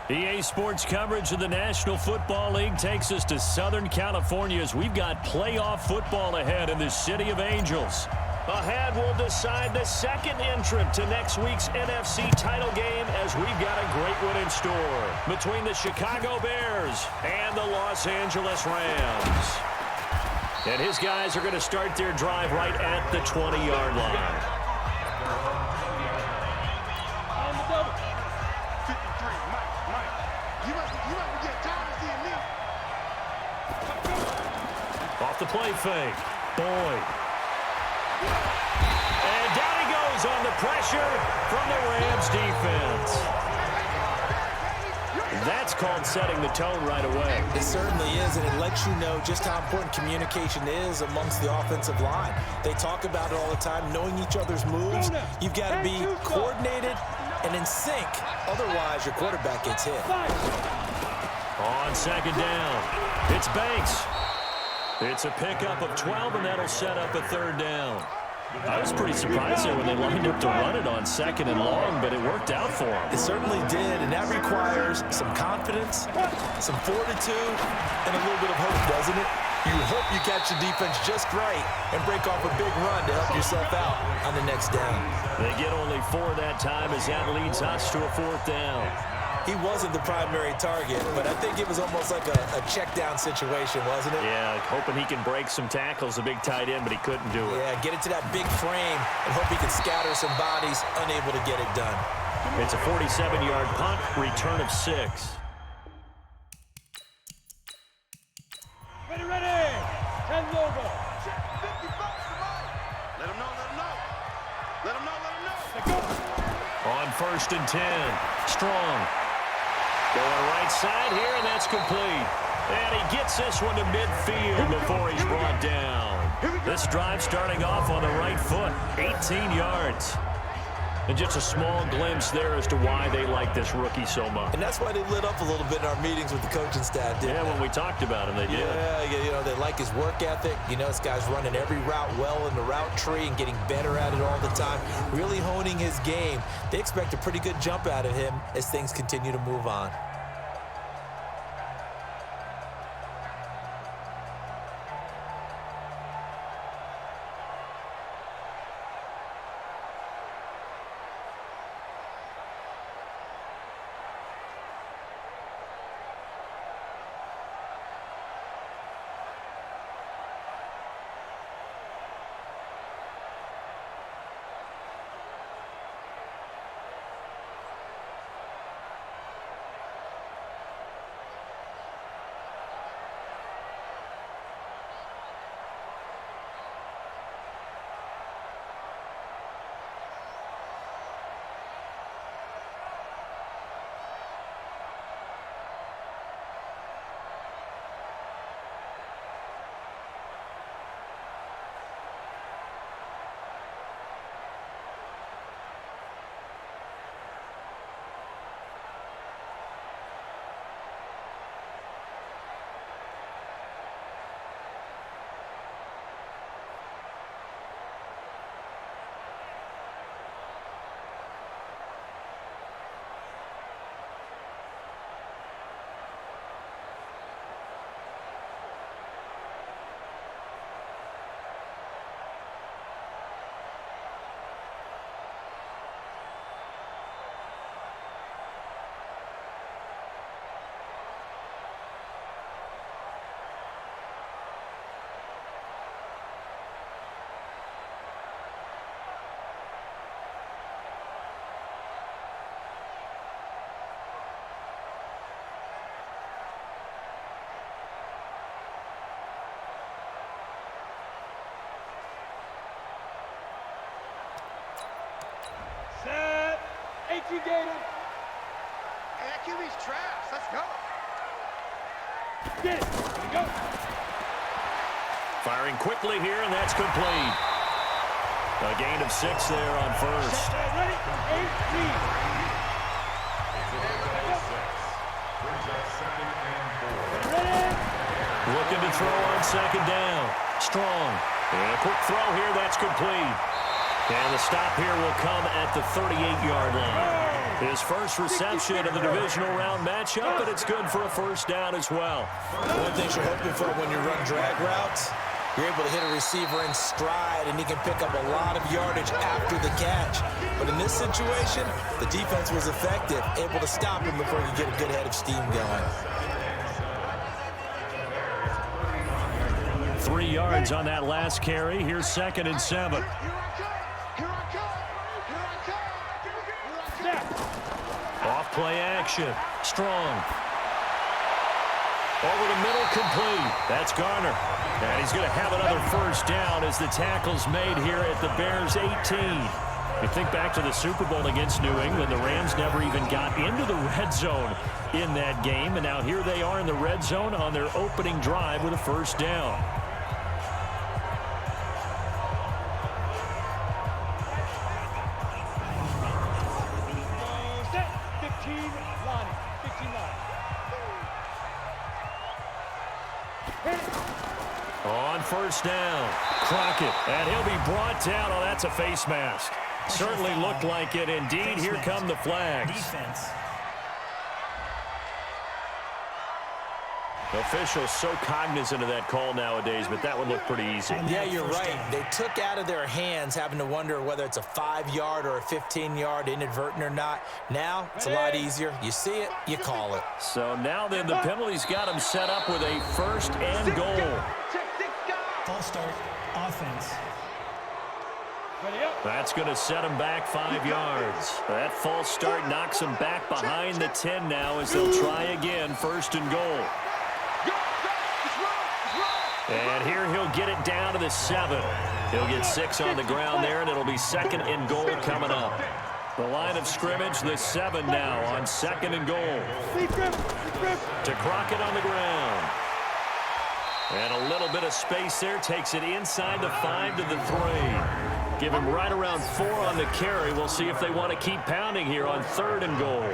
EA Sports coverage of the National Football League takes us to Southern California as we've got playoff football ahead in the City of Angels. Ahead, we'll decide the second entrant to next week's NFC title game as we've got a great one in store between the Chicago Bears and the Los Angeles Rams. And his guys are going to start their drive right at the 20-yard line. Off the play fake. Boyd. And down he goes on the pressure from the Rams defense. That's called setting the tone right away. It certainly is, and it lets you know just how important communication is amongst the offensive line. They talk about it all the time, knowing each other's moves. You've got to be coordinated and in sync. Otherwise, your quarterback gets hit. On second down, it's Banks. It's a pickup of 12, and that'll set up a third down. I was pretty surprised there when they lined up to run it on second and long, but it worked out for them. It certainly did, and that requires some confidence, some fortitude, and a little bit of hope, doesn't it? You hope you catch the defense just right and break off a big run to help yourself out on the next down. They get only 4 that time as that leads us to a fourth down. He wasn't the primary target, but I think it was almost like a check-down situation, wasn't it? Yeah, hoping he can break some tackles, a big tight end, but he couldn't do it. Yeah, get it to that big frame and hope he can scatter some bodies, unable to get it done. It's a 47-yard punt, return of 6. Ready. 10 over. Let him know. On first and 10, Strong. Going right side here, and that's complete. And he gets this one to midfield before he's brought down. This drive starting off on the right foot, 18 yards. And just a small glimpse there as to why they like this rookie so much. And that's why they lit up a little bit in our meetings with the coaching staff, didn't they? When we talked about him, they did. Yeah, you know, they like his work ethic. You know, this guy's running every route well in the route tree and getting better at it all the time, really honing his game. They expect a pretty good jump out of him as things continue to move on. Set. 18 Gator. Hey, that QB's trash. Let's go. Get it. Here we go. Firing quickly here, and that's complete. A gain of 6 there on first. Ready. 18. Looking to throw on second down. Strong. And a quick throw here. That's complete. And the stop here will come at the 38-yard line. His first reception of the divisional round matchup, and it's good for a first down as well. One thing you're hoping for when you run drag routes, you're able to hit a receiver in stride, and he can pick up a lot of yardage after the catch. But in this situation, the defense was effective, able to stop him before he could get a good head of steam going. 3 yards on that last carry. Here's 2nd and 7. Off play action. Strong. Over the middle, complete. That's Garner. And he's going to have another first down as the tackle's made here at the Bears' 18. You think back to the Super Bowl against New England, the Rams never even got into the red zone in that game, and now here they are in the red zone on their opening drive with a first down. Set. 15 line. 15 line. On first down, Crockett, and he'll be brought down. Oh, that's a face mask. Certainly looked like it. Indeed, here come the flags. Defense. Officials so cognizant of that call nowadays, but that would look pretty easy. Yeah, you're right. They took out of their hands having to wonder whether it's a 5-yard or a 15-yard inadvertent or not. Now, it's a lot easier. You see it, you call it. So now then, the penalty's got him set up with a first and goal. False start. Offense. Ready up. That's going to set him back 5 yards. That false start knocks him back behind the 10 now as they'll try again, first and goal. And here he'll get it down to the 7. He'll get 6 on the ground there, and it'll be 2nd and goal coming up. The line of scrimmage, the 7 now on 2nd and goal. To Crockett on the ground. And a little bit of space there, takes it inside the 5 to the 3. Give him right around 4 on the carry. We'll see if they want to keep pounding here on 3rd and goal.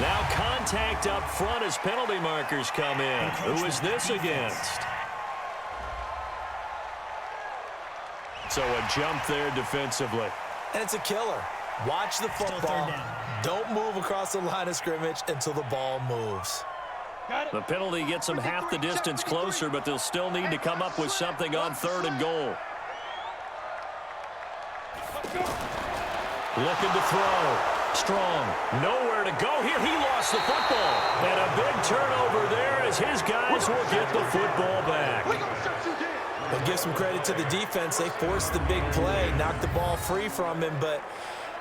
Now contact up front as penalty markers come in. Who is this against? So a jump there defensively. And it's a killer. Watch the football. Don't move across the line of scrimmage until the ball moves. The penalty gets them half the distance closer, but they'll still need to come up with something on 3rd and goal. Looking to throw. Strong. Nowhere to go here. He lost the football. And a big turnover there as his guys will get the football back. But give some credit to the defense. They forced the big play, knocked the ball free from him, but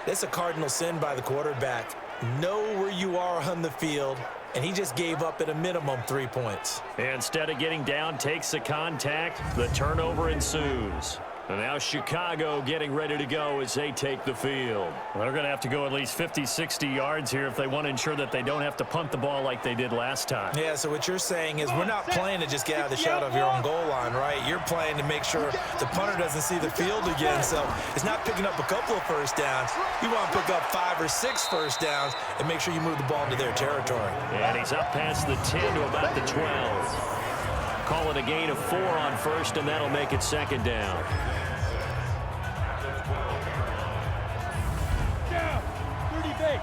it's a cardinal sin by the quarterback. Know where you are on the field, and he just gave up at a minimum 3 points. Instead of getting down, takes the contact. The turnover ensues. And now Chicago getting ready to go as they take the field. They're going to have to go at least 50, 60 yards here if they want to ensure that they don't have to punt the ball like they did last time. Yeah, so what you're saying is we're not playing to just get out of the shadow of your own goal line, right? You're playing to make sure the punter doesn't see the field again. So it's not picking up a couple of first downs. You want to pick up 5 or 6 first downs and make sure you move the ball into their territory. And he's up past the 10 to about the 12. Call it a gain of 4 on first, and that'll make it 2nd down. Down. 30 base.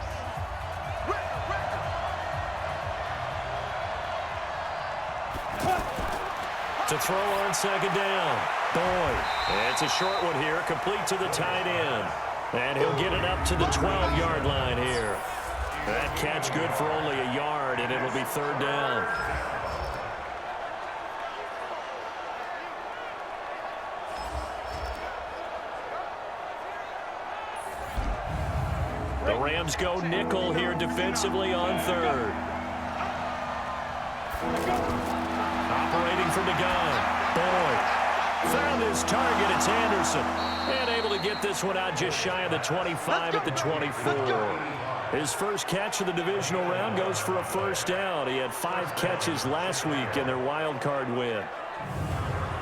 To throw on 2nd down. Boyd. It's a short one here, complete to the tight end. And he'll get it up to the 12-yard line here. That catch good for only a yard, and it'll be 3rd down. The Rams go nickel here defensively on 3rd. Operating from the gun. Boyd found his target. It's Anderson. And able to get this one out just shy of the 25 at the 24. His first catch of the divisional round goes for a first down. He had 5 catches last week in their wild card win.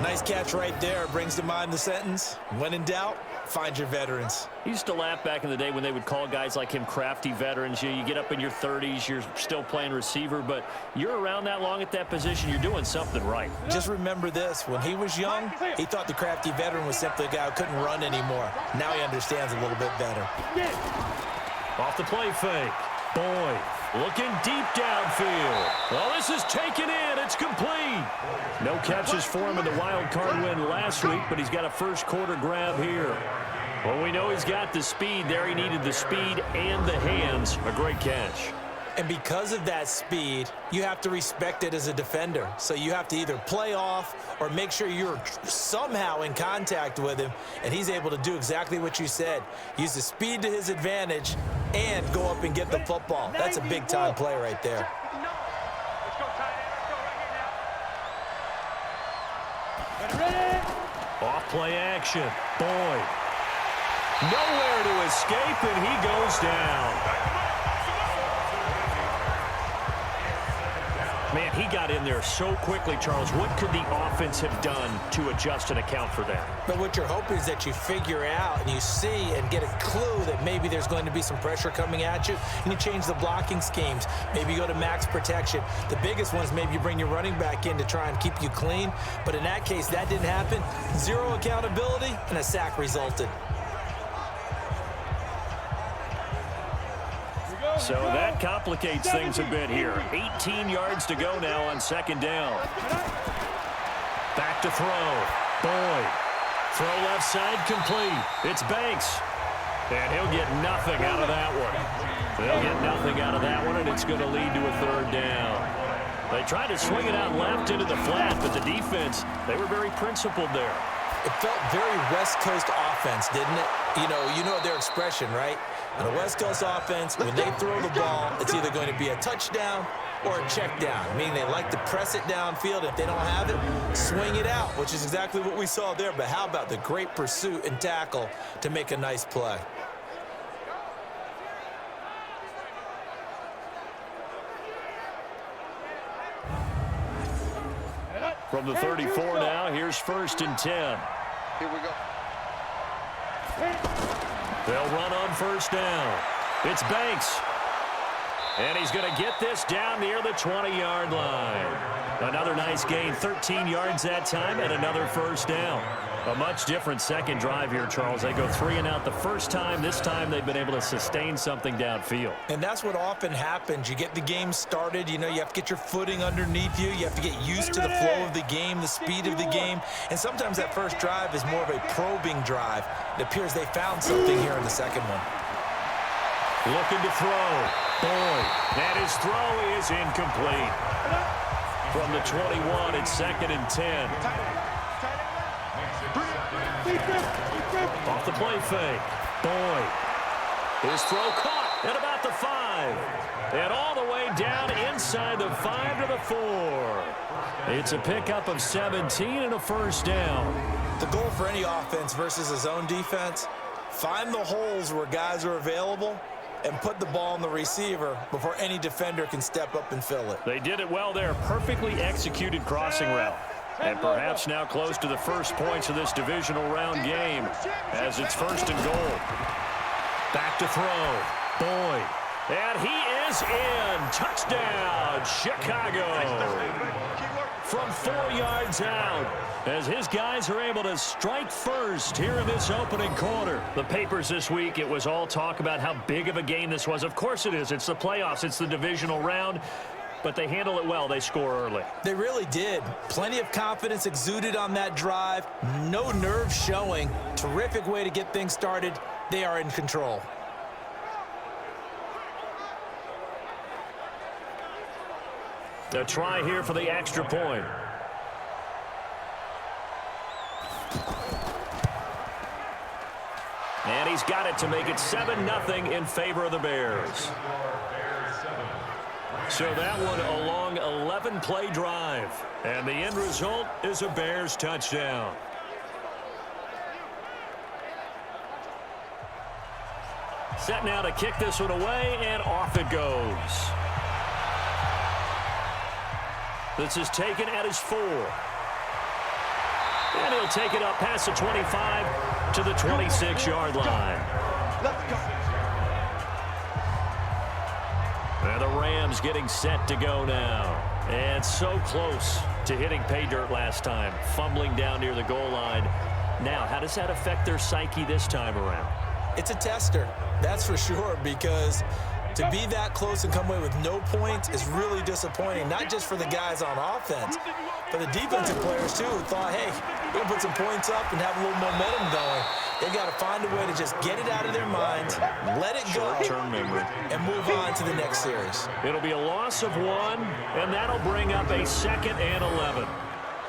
Nice catch right there. Brings to mind the sentence, when in doubt, find your veterans. He used to laugh back in the day when they would call guys like him crafty veterans. You get up in your 30s, you're still playing receiver, but you're around that long at that position, you're doing something right. Just remember this. When he was young, he thought the crafty veteran was simply a guy who couldn't run anymore. Now he understands a little bit better. Off the play fake. Boyd looking deep downfield. Well, this is taken in. It's complete. No catches for him in the wild card win last week, but he's got a first quarter grab here. Well, we know he's got the speed there. He needed the speed and the hands. A great catch. And because of that speed, you have to respect it as a defender. So you have to either play off or make sure you're somehow in contact with him, and he's able to do exactly what you said. Use the speed to his advantage and go up and get the football. That's a big-time play right there. Off play action. Boyd. Nowhere to escape, and he goes down. Man, he got in there so quickly, Charles. What could the offense have done to adjust and account for that? But what you're hoping is that you figure out and you see and get a clue that maybe there's going to be some pressure coming at you, and you change the blocking schemes. Maybe you go to max protection. The biggest one is maybe you bring your running back in to try and keep you clean. But in that case, that didn't happen. Zero accountability, and a sack resulted. So that complicates things a bit here. 18 yards to go now on second down. Back to throw. Boyd. Throw left side complete. It's Banks. And he'll get nothing out of that one. They'll get nothing out of that one, and it's going to lead to a third down. They tried to swing it out left into the flat, but the defense, they were very principled there. It felt very West Coast offense, didn't it? You know their expression, right? On a West Coast offense, when they throw the ball, it's either going to be a touchdown or a check down, meaning they like to press it downfield. If they don't have it, swing it out, which is exactly what we saw there. But how about the great pursuit and tackle to make a nice play? From the 34 now, here's 1st and 10. Here we go. They'll run on first down. It's Banks. And he's going to get this down near the 20-yard line. Another nice gain, 13 yards that time, and another first down. A much different second drive here, Charles. They go 3 and out the first time. This time they've been able to sustain something downfield. And that's what often happens. You get the game started. You have to get your footing underneath you. You have to get used to the flow of the game, the speed of the game. And sometimes that first drive is more of a probing drive. It appears they found something here in the second one. Looking to throw. Boyd. And his throw is incomplete. From the 21, it's 2nd and 10. Off the play fake. Boyd. His throw caught at about the 5. And all the way down inside the 5 to the 4. It's a pickup of 17 and a first down. The goal for any offense versus a zone defense, find the holes where guys are available and put the ball on the receiver before any defender can step up and fill it. They did it well there. Perfectly executed crossing route. And perhaps now close to the first points of this divisional round game as it's 1st and goal. Back to throw. Boyd. And he is in. Touchdown, Chicago. From 4 yards out as his guys are able to strike first here in this opening quarter. The papers this week, it was all talk about how big of a game this was. Of course it is. It's the playoffs. It's the divisional round. But they handle it well. They score early. They really did. Plenty of confidence exuded on that drive. No nerve showing. Terrific way to get things started. They are in control. A try here for the extra point. And he's got it to make it 7-0 in favor of the Bears. So that one a long 11-play drive. And the end result is a Bears touchdown. Set now to kick this one away, and off it goes. This is taken at his 4. And he'll take it up past the 25 to the 26-yard line. Let's go. And the Rams getting set to go now. And so close to hitting pay dirt last time, fumbling down near the goal line. Now, how does that affect their psyche this time around? It's a tester, that's for sure, because to be that close and come away with no points is really disappointing, not just for the guys on offense, but the defensive players, too, who thought, hey, we're going to put some points up and have a little momentum going. They've got to find a way to just get it out of their minds, let it go, Short-term memory, and move on to the next series. It'll be a loss of 1, and that'll bring up a 2nd and 11.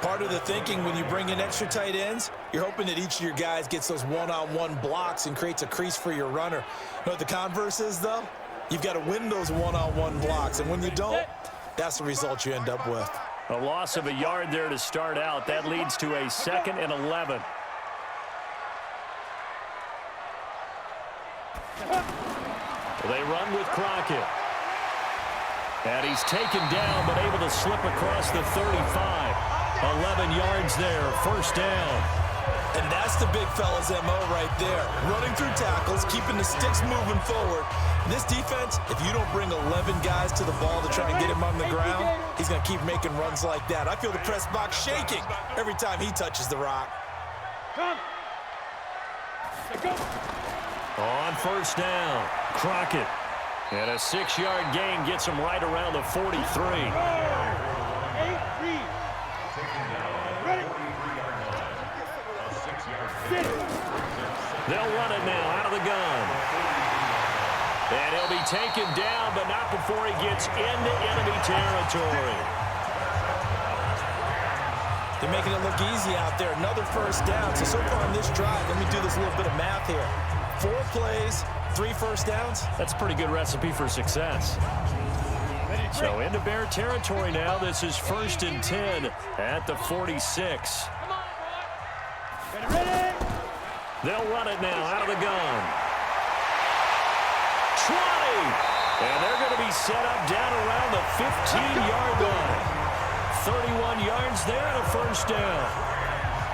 Part of the thinking when you bring in extra tight ends, you're hoping that each of your guys gets those one-on-one blocks and creates a crease for your runner. You know what the converse is, though? You've got to win those one-on-one blocks, and when you don't, that's the result you end up with. A loss of a yard there to start out. That leads to a 2nd and 11. They run with Crockett. And he's taken down, but able to slip across the 35. 11 yards there, first down. And that's the big fella's MO right there. Running through tackles, keeping the sticks moving forward. This defense, if you don't bring 11 guys to the ball to try and get him on the ground, he's going to keep making runs like that. I feel the press box shaking every time he touches the rock. Come. Go. On first down, Crockett. And a 6-yard gain gets him right around the 43. 8-3. Ready. They'll run it now out of the gun. And he'll be taken down, but not before he gets into enemy territory. They're making it look easy out there. Another first down. So far on this drive, let me do this little bit of math here. 4 plays, 3 first downs. That's a pretty good recipe for success. So into Bear territory now. This is 1st and 10 at the 46. Ready. They'll run it now out of the gun. 20. And they're going to be set up down around the 15-yard line. 31 yards there and a first down.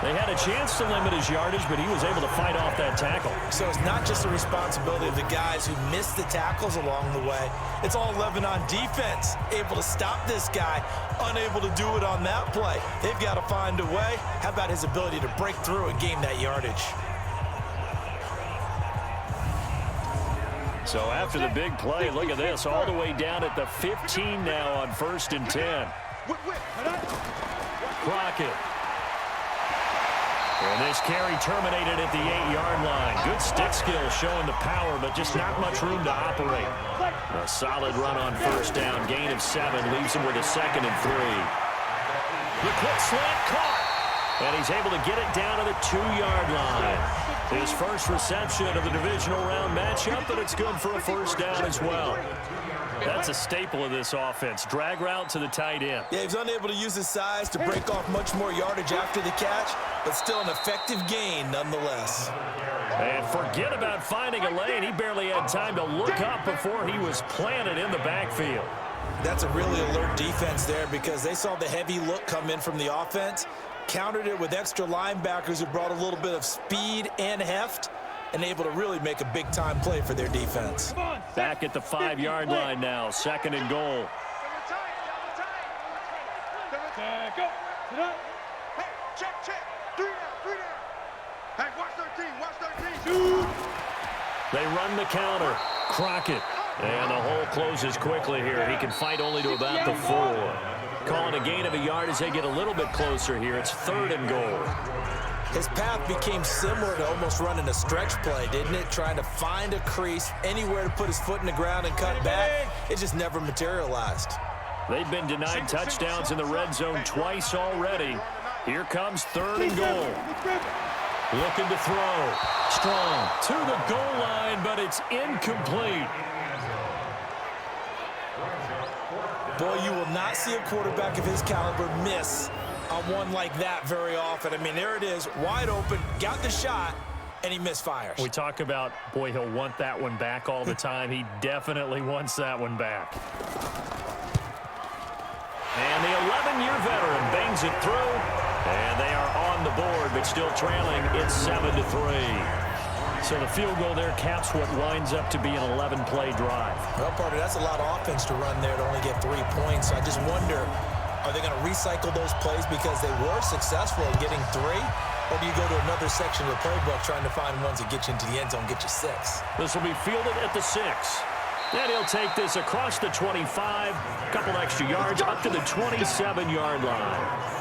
They had a chance to limit his yardage, but he was able to fight off that tackle. So it's not just the responsibility of the guys who missed the tackles along the way. It's all 11 on defense, able to stop this guy, unable to do it on that play. They've got to find a way. How about his ability to break through and gain that yardage? So after the big play, look at this, all the way down at the 15 now on 1st and 10. Crockett. And this carry terminated at the 8-yard line. Good stick skill showing the power, but just not much room to operate. A solid run on first down. Gain of 7 leaves him with a 2nd and 3. The quick slant caught. And he's able to get it down to the 2-yard line. His first reception of the divisional round matchup, but it's good for a first down as well. That's a staple of this offense. Drag route to the tight end. Yeah, he was unable to use his size to break off much more yardage after the catch, but still an effective gain nonetheless. And forget about finding a lane. He barely had time to look up before he was planted in the backfield. That's a really alert defense there because they saw the heavy look come in from the offense, countered it with extra linebackers who brought a little bit of speed and heft, and able to really make a big-time play for their defense. Back at the 5-yard line now, 2nd and goal. Go. Hey, check. 3 down. Hey, watch 13. They run the counter. Crockett. And the hole closes quickly here. He can fight only to about the 4. Calling a gain of a yard as they get a little bit closer here. It's 3rd and goal. His path became similar to almost running a stretch play, didn't it? Trying to find a crease, anywhere to put his foot in the ground and cut back. It just never materialized. They've been denied touchdowns in the red zone twice already. Here comes 3rd and goal. Looking to throw. Strong to the goal line, but it's incomplete. Boy, you will not see a quarterback of his caliber miss on one like that very often. I mean, there it is, wide open, got the shot, and he misfires. We talk about, boy, he'll want that one back all the time. He definitely wants that one back. And the 11-year veteran bangs it through, and they are on the board, but still trailing. It's 7-3. So the field goal there caps what winds up to be an 11-play drive. Well, partner, that's a lot of offense to run there to only get 3 points. So I just wonder, are they going to recycle those plays because they were successful in getting 3? Or do you go to another section of the playbook trying to find ones that get you into the end zone, get you 6? This will be fielded at the 6. And he'll take this across the 25, a couple extra yards, up to the 27-yard line.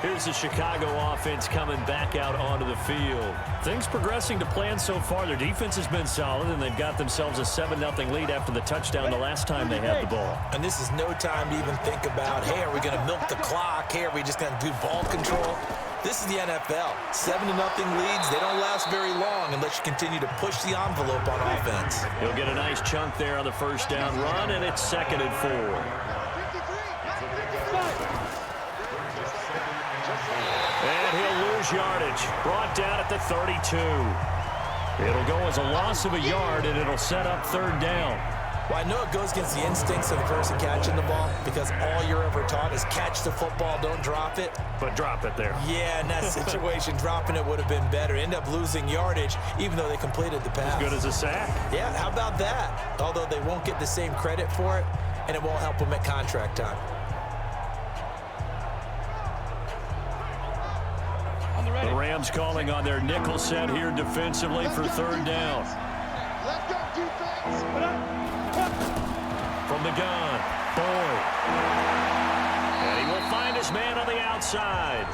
Here's the Chicago offense coming back out onto the field. Things progressing to plan so far. Their defense has been solid, and they've got themselves a 7-0 lead after the touchdown the last time they had the ball. And this is no time to even think about, hey, are we going to milk the clock? Hey, are we just going to do ball control? This is the NFL. 7-0 leads. They don't last very long unless you continue to push the envelope on offense. He'll get a nice chunk there on the first down run, and it's 2nd and 4. And he'll lose yardage. Brought down at the 32. It'll go as a loss of a yard, and it'll set up 3rd down. Well, I know it goes against the instincts of the person catching the ball because all you're ever taught is catch the football, don't drop it. But drop it there. Yeah, in that situation, dropping it would have been better. End up losing yardage, even though they completed the pass. As good as a sack. Yeah, how about that? Although they won't get the same credit for it, and it won't help them at contract time. The Rams calling on their nickel set here defensively for 3rd down. Let's go, defense. From the gun, Boyd. And he will find his man on the outside.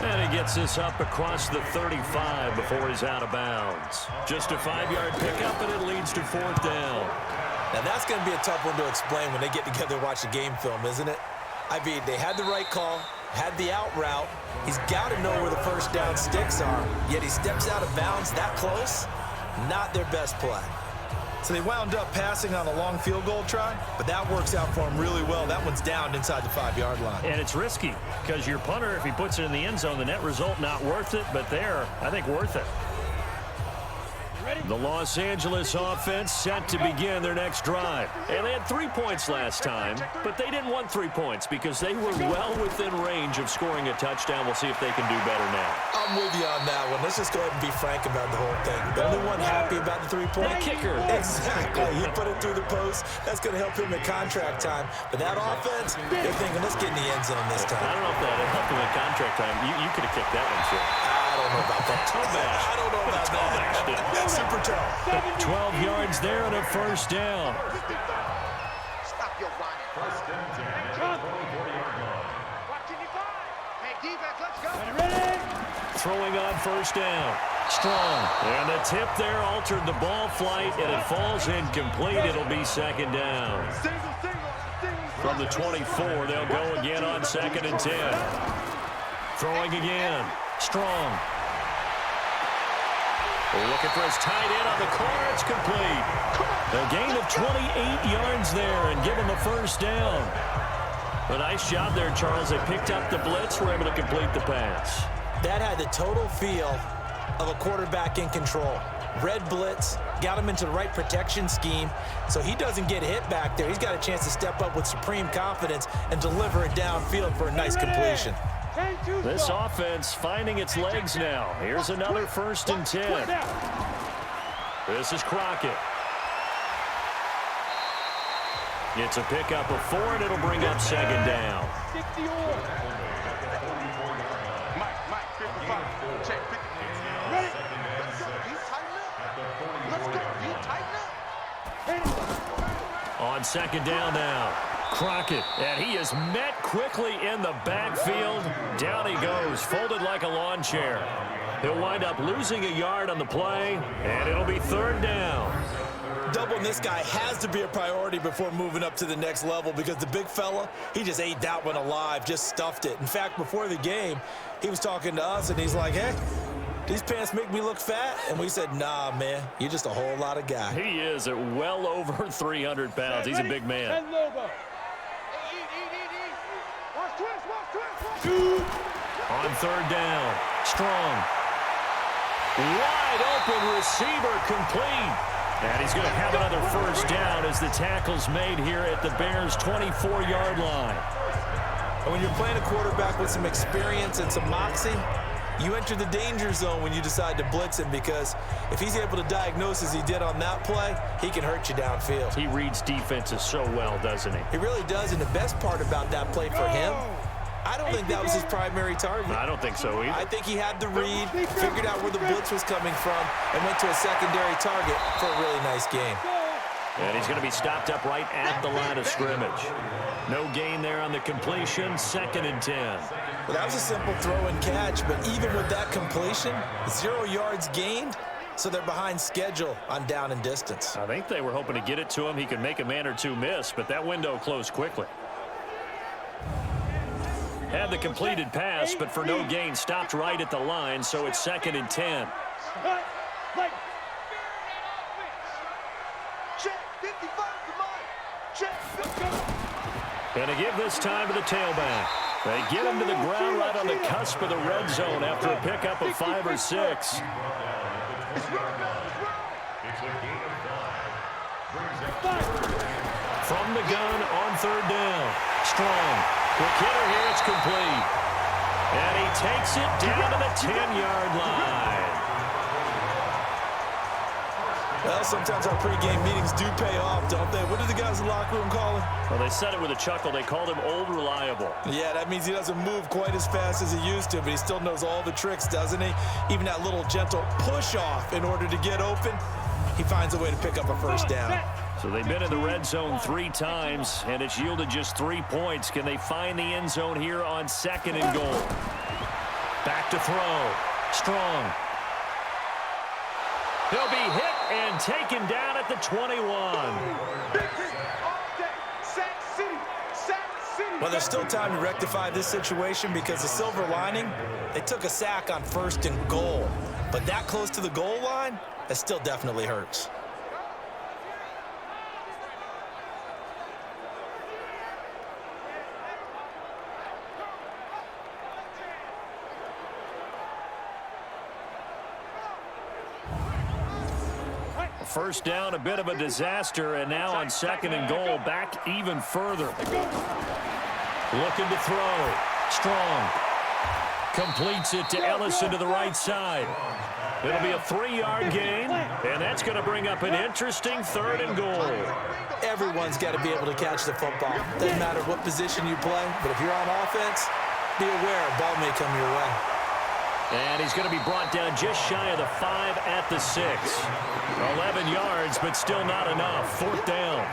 And he gets this up across the 35 before he's out of bounds. Just a 5-yard pickup, and it leads to 4th down. Now, that's going to be a tough one to explain when they get together and watch the game film, isn't it? I mean, they had the right call, had the out route. He's got to know where the first down sticks are, yet he steps out of bounds that close. Not their best play. So they wound up passing on a long field goal try, but that works out for him really well. That one's down inside the 5-yard line. And it's risky because your punter, if he puts it in the end zone, the net result not worth it, but there, I think worth it. The Los Angeles offense set to begin their next drive. And they had 3 points last time, but they didn't want 3 points because they were well within range of scoring a touchdown. We'll see if they can do better now. I'm with you on that one. Let's just go ahead and be frank about the whole thing. The only one happy about the 3-point kicker. Exactly. He put it through the post. That's going to help him at contract time. But that offense, they're thinking, let's get in the end zone this time. I don't know if that helped him at contract time. You could have kicked that one, too. I don't know about that. Toe bash. I don't know about that. Super toe. 12 yards there and a 1st down. Stop your whining. Hey, defense, let's go. Throwing on 1st down. Strong. And the tip there altered the ball flight, and it falls incomplete. It'll be 2nd down. From the 24, they'll go again on 2nd and 10. Throwing again. Strong. Looking for his tight end on the corner. It's complete. A gain of 28 yards there and give him a 1st down. A nice job there, Charles. They picked up the blitz, were able to complete the pass. That had the total feel of a quarterback in control. Red blitz, got him into the right protection scheme, so he doesn't get hit back there. He's got a chance to step up with supreme confidence and deliver it downfield for a nice completion. This offense finding its legs now. Here's another 1st and 10. This is Crockett. It's a pickup of 4, and it'll bring up 2nd down. Mike, 55. Check 50. Ready? Let's go. He's tighten up. Let's go. He tighten up. On 2nd down now. Crockett, and he is met quickly in the backfield. Down he goes, folded like a lawn chair. He'll wind up losing a yard on the play, and it'll be 3rd down. Doubling this guy has to be a priority before moving up to the next level because the big fella, he just ate that one alive, just stuffed it. In fact, before the game, he was talking to us, and he's like, hey, these pants make me look fat? And we said, nah, man, you're just a whole lot of guy. He is at well over 300 pounds. He's a big man. On 3rd down, Strong. Wide open receiver complete. And he's going to have another 1st down as the tackle's made here at the Bears' 24-yard line. And when you're playing a quarterback with some experience and some moxie, you enter the danger zone when you decide to blitz him, because if he's able to diagnose as he did on that play, he can hurt you downfield. He reads defenses so well, doesn't he? He really does, and the best part about that play for him, I don't think that was his primary target. I don't think so either. I think he had the read, figured out where the blitz was coming from, and went to a secondary target for a really nice game. And he's going to be stopped up right at the line of scrimmage. No gain there on the completion, 2nd and 10. Well, that was a simple throw and catch, but even with that completion, 0 yards gained, so they're behind schedule on down and distance. I think they were hoping to get it to him. He could make a man or two miss, but that window closed quickly. Had the completed pass, but for no gain, stopped right at the line, so it's 2nd and 10. And to give this time to the tailback. They get him to the ground right on the cusp of the red zone after a pickup of 5 or 6. From the gun on 3rd down. Strong. Quick hitter here. It's complete. And he takes it down to the 10-yard line. Well, sometimes our pregame meetings do pay off, don't they? What do the guys in the locker room call him? Well, they said it with a chuckle. They called him Old Reliable. Yeah, that means he doesn't move quite as fast as he used to, but he still knows all the tricks, doesn't he? Even that little gentle push-off in order to get open, he finds a way to pick up a 1st down. So they've been in the red zone 3 times, and it's yielded just 3 points. Can they find the end zone here on 2nd and goal? Back to throw. Strong. He'll be hit and taken down at the 21. Well, there's still time to rectify this situation, because the silver lining, they took a sack on 1st and goal. But that close to the goal line, that still definitely hurts. First down, a bit of a disaster, and now on 2nd and goal, back even further. Looking to throw. Strong. Completes it to Ellison to the right side. It'll be a 3-yard gain, and that's going to bring up an interesting 3rd and goal. Everyone's got to be able to catch the football. Doesn't matter what position you play, but if you're on offense, be aware a ball may come your way. And he's going to be brought down just shy of the 5 at the 6. 11 yards, but still not enough. 4th down.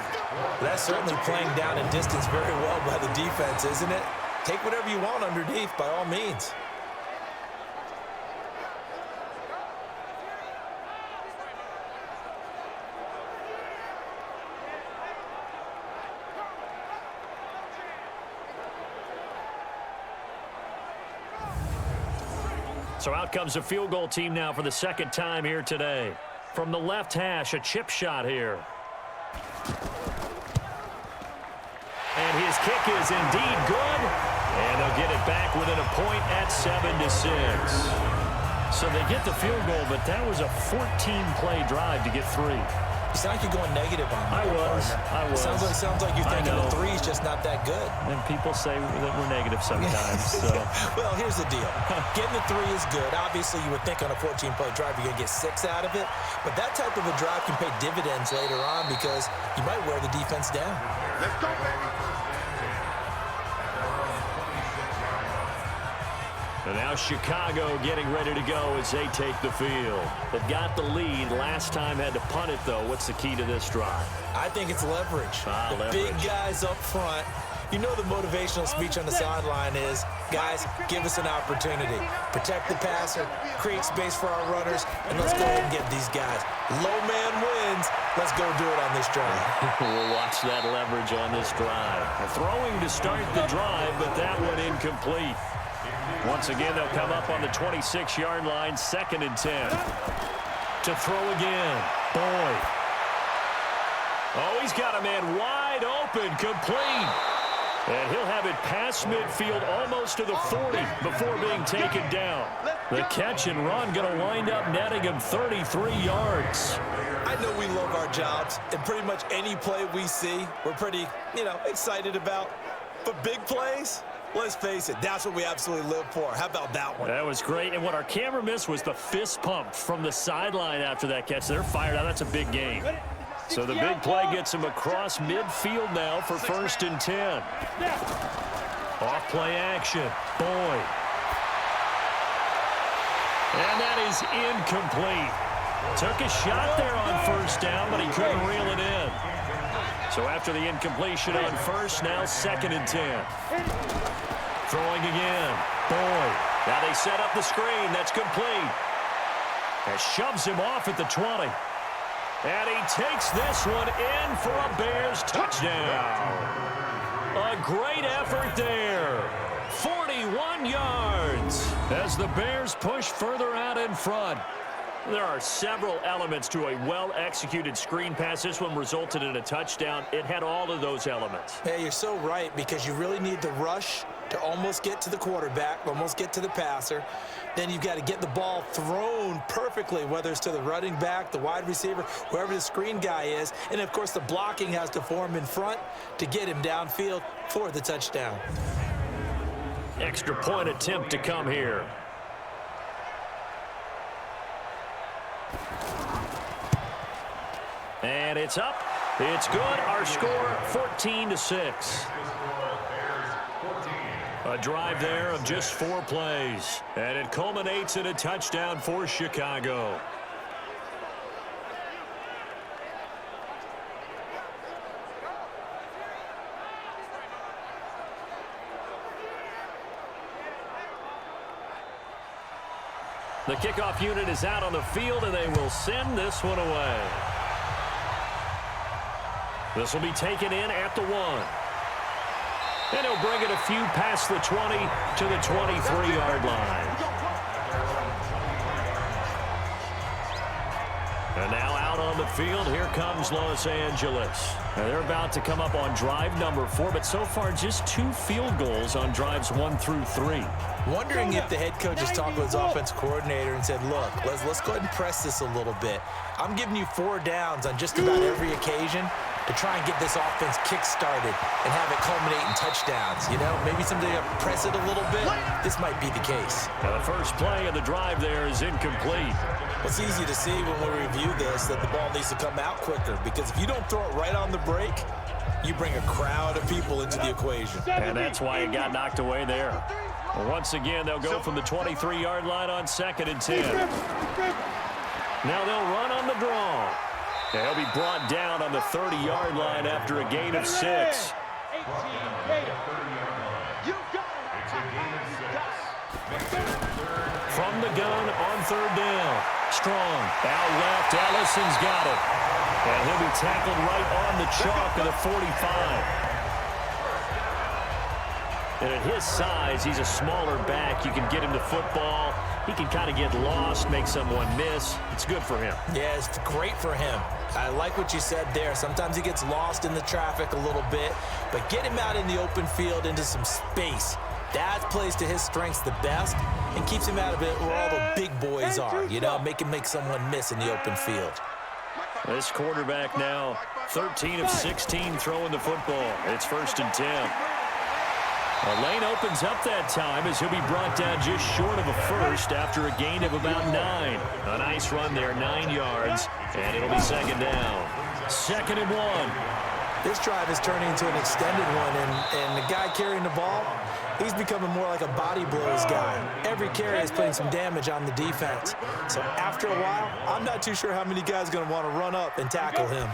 That's certainly playing down in distance very well by the defense, isn't it? Take whatever you want underneath, by all means. So out comes the field goal team now for the 2nd time here today. From the left hash, a chip shot here. And his kick is indeed good. And they'll get it back within a point at 7-6. So they get the field goal, but that was a 14-play drive to get 3. You sound like you're going negative on me. I was. Sounds like you're thinking the 3's just not that good. And people say that we're negative sometimes. So. Well, here's the deal. Getting the 3 is good. Obviously, you would think on a 14-play drive you're going to get 6 out of it. But that type of a drive can pay dividends later on, because you might wear the defense down. Let's go, baby. And now Chicago getting ready to go as they take the field. They've got the lead. Last time had to punt it, though. What's the key to this drive? I think it's leverage. The big guys up front. You know the motivational speech on the sideline is, guys, give us an opportunity. Protect the passer, create space for our runners, and let's go ahead and get these guys. Low man wins. Let's go do it on this drive. We'll watch that leverage on this drive. Throwing to start the drive, but that one incomplete. Once again, they'll come up on the 26-yard line, 2nd and 10. To throw again. Boyd. Oh, he's got a man wide open, complete. And he'll have it past midfield almost to the 40 before being taken down. The catch and run going to wind up netting him 33 yards. I know we love our jobs, and pretty much any play we see, we're pretty, excited about. But big plays, Let's face it, that's what we absolutely live for. How about that one? That was great. And what our camera missed was the fist pump from the sideline after that catch. They're fired out. That's a big game. So the big play gets him across midfield now for 1st and 10. Off play action. Boyd. And that is incomplete. Took a shot there on 1st down, but he couldn't reel it in. So after the incompletion on 1st, now 2nd and 10. Throwing again. Boyd. Now they set up the screen. That's complete. That shoves him off at the 20. And he takes this one in for a Bears touchdown. A great effort there. 41 yards as the Bears push further out in front. There are several elements to a well-executed screen pass. This one resulted in a touchdown. It had all of those elements. Hey, you're so right, because you really need the rush to almost get to the quarterback, almost get to the passer. Then you've got to get the ball thrown perfectly, whether it's to the running back, the wide receiver, whoever the screen guy is. And, of course, the blocking has to form in front to get him downfield for the touchdown. Extra point attempt to come here. And it's up. It's good. Our score, 14-6. A drive there of just 4 plays. And it culminates in a touchdown for Chicago. The kickoff unit is out on the field, and they will send this one away. This will be taken in at the 1. And he'll bring it a few past the 20 to the 23-yard line. And now out on the field, here comes Los Angeles. And they're about to come up on drive number 4, but so far just 2 field goals on drives 1 through 3. Wondering if the head coach has talked with his offensive coordinator and said, look, let's go ahead and press this a little bit. I'm giving you 4 downs on just about every occasion to try and get this offense kick-started and have it culminate in touchdowns. You know, maybe somebody to press it a little bit. This might be the case. Now the first play of the drive there is incomplete. It's easy to see when we review this that the ball needs to come out quicker, because if you don't throw it right on the break, you bring a crowd of people into the equation. And that's why it got knocked away there. Once again, they'll go from the 23-yard line on 2nd and 10. Now they'll run on the draw. And he'll be brought down on the 30-yard line after a gain of 6. From the gun on 3rd down. Strong. Out left. Allison's got it. And he'll be tackled right on the chalk of the 45. And at his size, he's a smaller back. You can get him to football. He can kind of get lost, make someone miss. It's good for him. Yeah, it's great for him. I like what you said there. Sometimes he gets lost in the traffic a little bit, but get him out in the open field into some space. That plays to his strengths the best and keeps him out of it where all the big boys are, you know, make him make someone miss in the open field. This quarterback now 13 of 16 throwing the football. It's 1st and 10. A lane opens up that time as he'll be brought down just short of a first after a gain of about 9. A nice run there, 9 yards, and it'll be 2nd down. 2nd and 1. This drive is turning into an extended one, and the guy carrying the ball, he's becoming more like a body blows guy. Every carry is putting some damage on the defense. So after a while, I'm not too sure how many guys are going to want to run up and tackle him.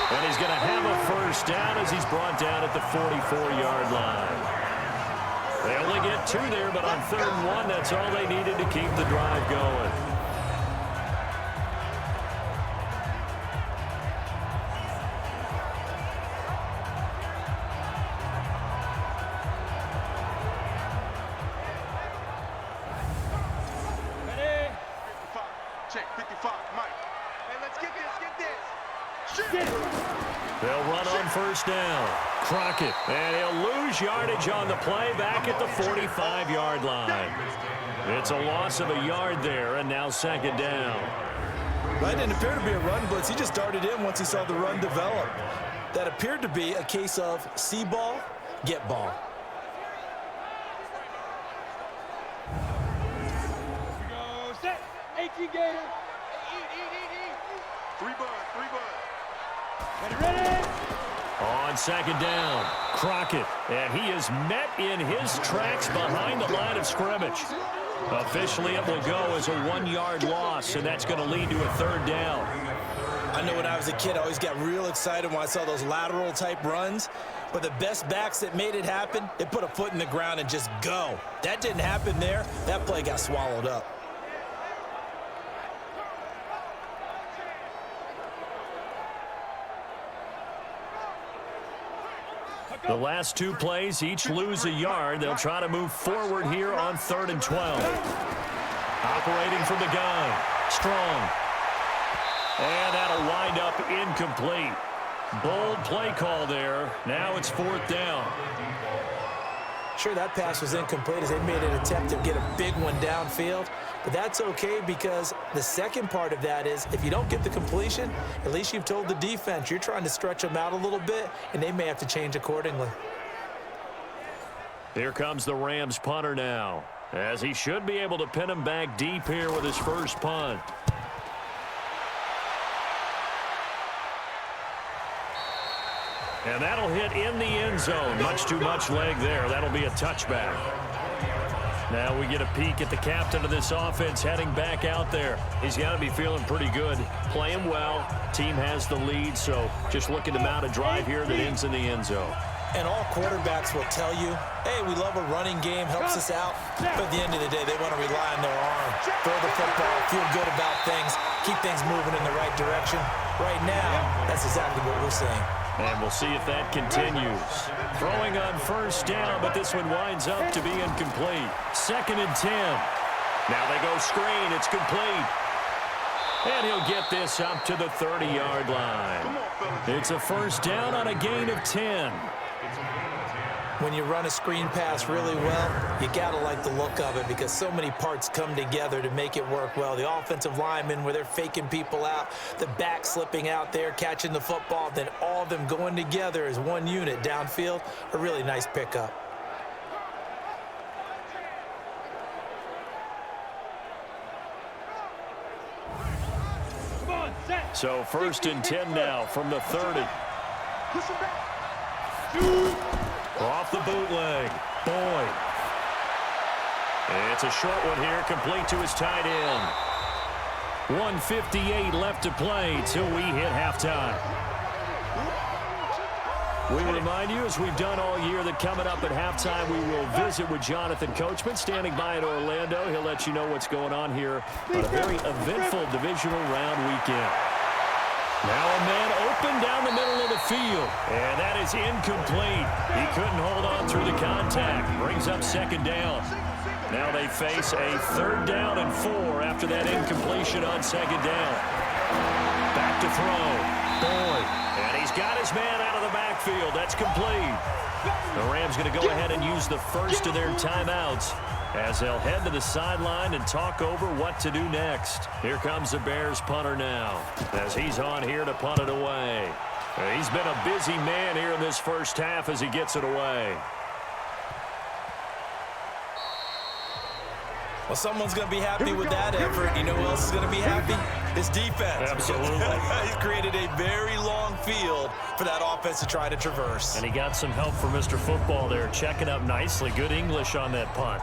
And he's going to have a first down as he's brought down at the 44-yard line. They only get 2 there, but on 3rd and 1, that's all they needed to keep the drive going. Check 55, Mike. Hey, let's get this. They'll run on 1st down. Crockett, and he'll lose yardage on the play back at the 45-yard line. It's a loss of a yard there, and now 2nd down. Right, didn't appear to be a run blitz. He just darted in once he saw the run develop. That appeared to be a case of see ball, get ball. Go set. 18 Gator. Three bud. Ready. On second down, Crockett, and he is met in his tracks behind the line of scrimmage. Officially, it will go as a 1-yard loss, and that's going to lead to a third down. I know when I was a kid, I always got real excited when I saw those lateral-type runs, but the best backs that made it happen, they put a foot in the ground and just go. That didn't happen there. That play got swallowed up. The last two plays each lose a yard. They'll try to move forward here on 3rd and 12. Operating from the gun. Strong. And that'll wind up incomplete. Bold play call there. Now it's 4th down. Sure, that pass was incomplete as they made an attempt to get a big one downfield. But that's okay because the second part of that is if you don't get the completion, at least you've told the defense you're trying to stretch them out a little bit, and they may have to change accordingly. Here comes the Rams punter now, as he should be able to pin him back deep here with his first punt. And that'll hit in the end zone. Much too much leg there. That'll be a touchback. Now we get a peek at the captain of this offense heading back out there. He's got to be feeling pretty good. Playing well. Team has the lead, so just looking to mount a drive here that ends in the end zone. And all quarterbacks will tell you, hey, we love a running game, helps us out. But at the end of the day, they want to rely on their arm. Throw the football, feel good about things, keep things moving in the right direction. Right now, that's exactly what we're seeing. And we'll see if that continues. Throwing on first down, but this one winds up to be incomplete. 2nd and 10. Now they go screen. It's complete. And he'll get this up to the 30-yard line. It's a first down on a gain of 10. When you run a screen pass really well, you got to like the look of it because so many parts come together to make it work well. The offensive linemen where they're faking people out, the back slipping out there, catching the football, then all of them going together as one unit downfield, a really nice pickup. So 1st and 10 now from the 30. Off the bootleg. Boyd. It's a short one here, complete to his tight end. 1:58 left to play till we hit halftime. We remind you, as we've done all year, that coming up at halftime, we will visit with Jonathan Coachman, standing by in Orlando. He'll let you know what's going on here on a very eventful divisional round weekend. Now a man open down the middle of the field. And that is incomplete. He couldn't hold on through the contact. Brings up 2nd down. Now they face a 3rd down and 4 after that incompletion on 2nd down. Back to throw. Boyd. And he's got his man out of the backfield. That's complete. The Rams going to go ahead and use the first of their timeouts as they'll head to the sideline and talk over what to do next. Here comes the Bears punter now as he's on here to punt it away. He's been a busy man here in this first half as he gets it away. Well, someone's going to be happy with that effort. You know who else is going to be happy? His defense. Absolutely. He's created a very long field for that offense to try to traverse. And he got some help from Mr. Football there, checking up nicely. Good English on that punt.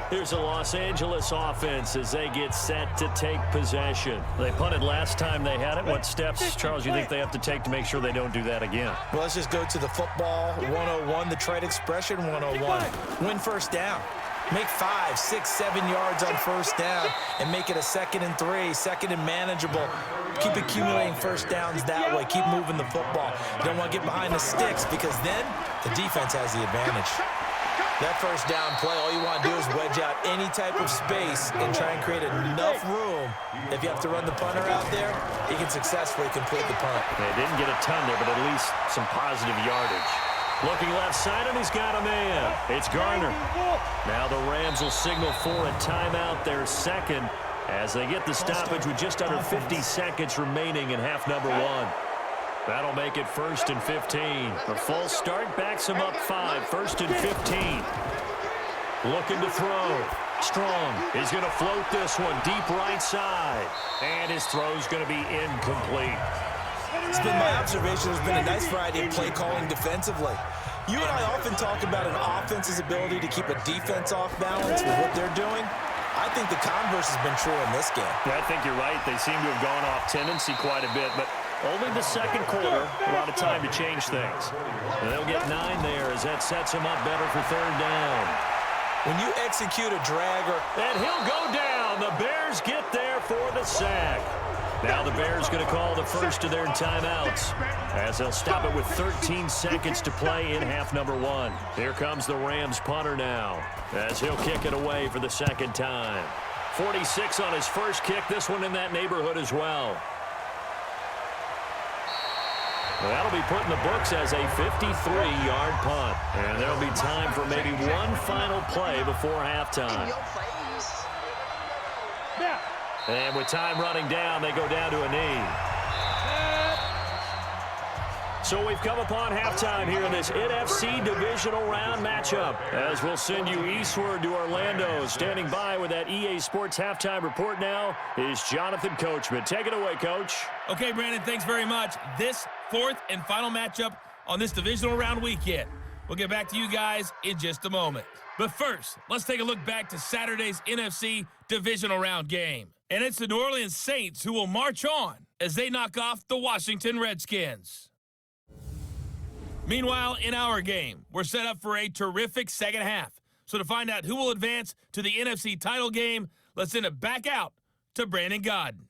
Here's the Los Angeles offense as they get set to take possession. They punted last time they had it. What steps, Charles, you think they have to take to make sure they don't do that again? Well, let's just go to the football 101, the trite expression 101. Win first down. Make 5, 6, 7 yards on first down and make it a 2nd and 3, 2nd and manageable. Keep accumulating first downs that way. Keep moving the football. You don't want to get behind the sticks because then the defense has the advantage. That first down play, all you want to do is wedge out any type of space and try and create enough room. If you have to run the punter out there, he can successfully complete the punt. They didn't get a ton there, but at least some positive yardage. Looking left side, and he's got a man. It's Garner. Now the Rams will signal for a timeout, their second, as they get the stoppage with just under 50 seconds remaining in half number one. That'll make it 1st and 15. The false start backs him up 5. 1st and 15. Looking to throw. Strong is going to float this one deep right side. And his throw's going to be incomplete. It's been my observation there's been a nice variety of play calling defensively. You and I often talk about an offense's ability to keep a defense off balance with what they're doing. I think the converse has been true in this game. Yeah, I think you're right. They seem to have gone off tendency quite a bit, but only the second quarter, a lot of time to change things. And they'll get 9 there as that sets them up better for 3rd down. When you execute a drag or... And he'll go down. The Bears get there for the sack. Now the Bears going to call the first of their timeouts as they'll stop it with 13 seconds to play in half number one. Here comes the Rams punter now as he'll kick it away for the second time. 46 on his first kick. This one in that neighborhood as well. That'll be put in the books as a 53-yard punt. And there'll be time for maybe one final play before halftime. And with time running down, they go down to a knee. So we've come upon halftime here in this NFC Divisional Round matchup. As we'll send you eastward to Orlando. Standing by with that EA Sports Halftime Report now is Jonathan Coachman. Take it away, Coach. Okay, Brandon, thanks very much. This 4th and final matchup on this Divisional Round weekend. We'll get back to you guys in just a moment. But first, let's take a look back to Saturday's NFC Divisional Round game. And it's the New Orleans Saints who will march on as they knock off the Washington Redskins. Meanwhile, in our game, we're set up for a terrific second half. So to find out who will advance to the NFC title game, let's send it back out to Brandon Godden.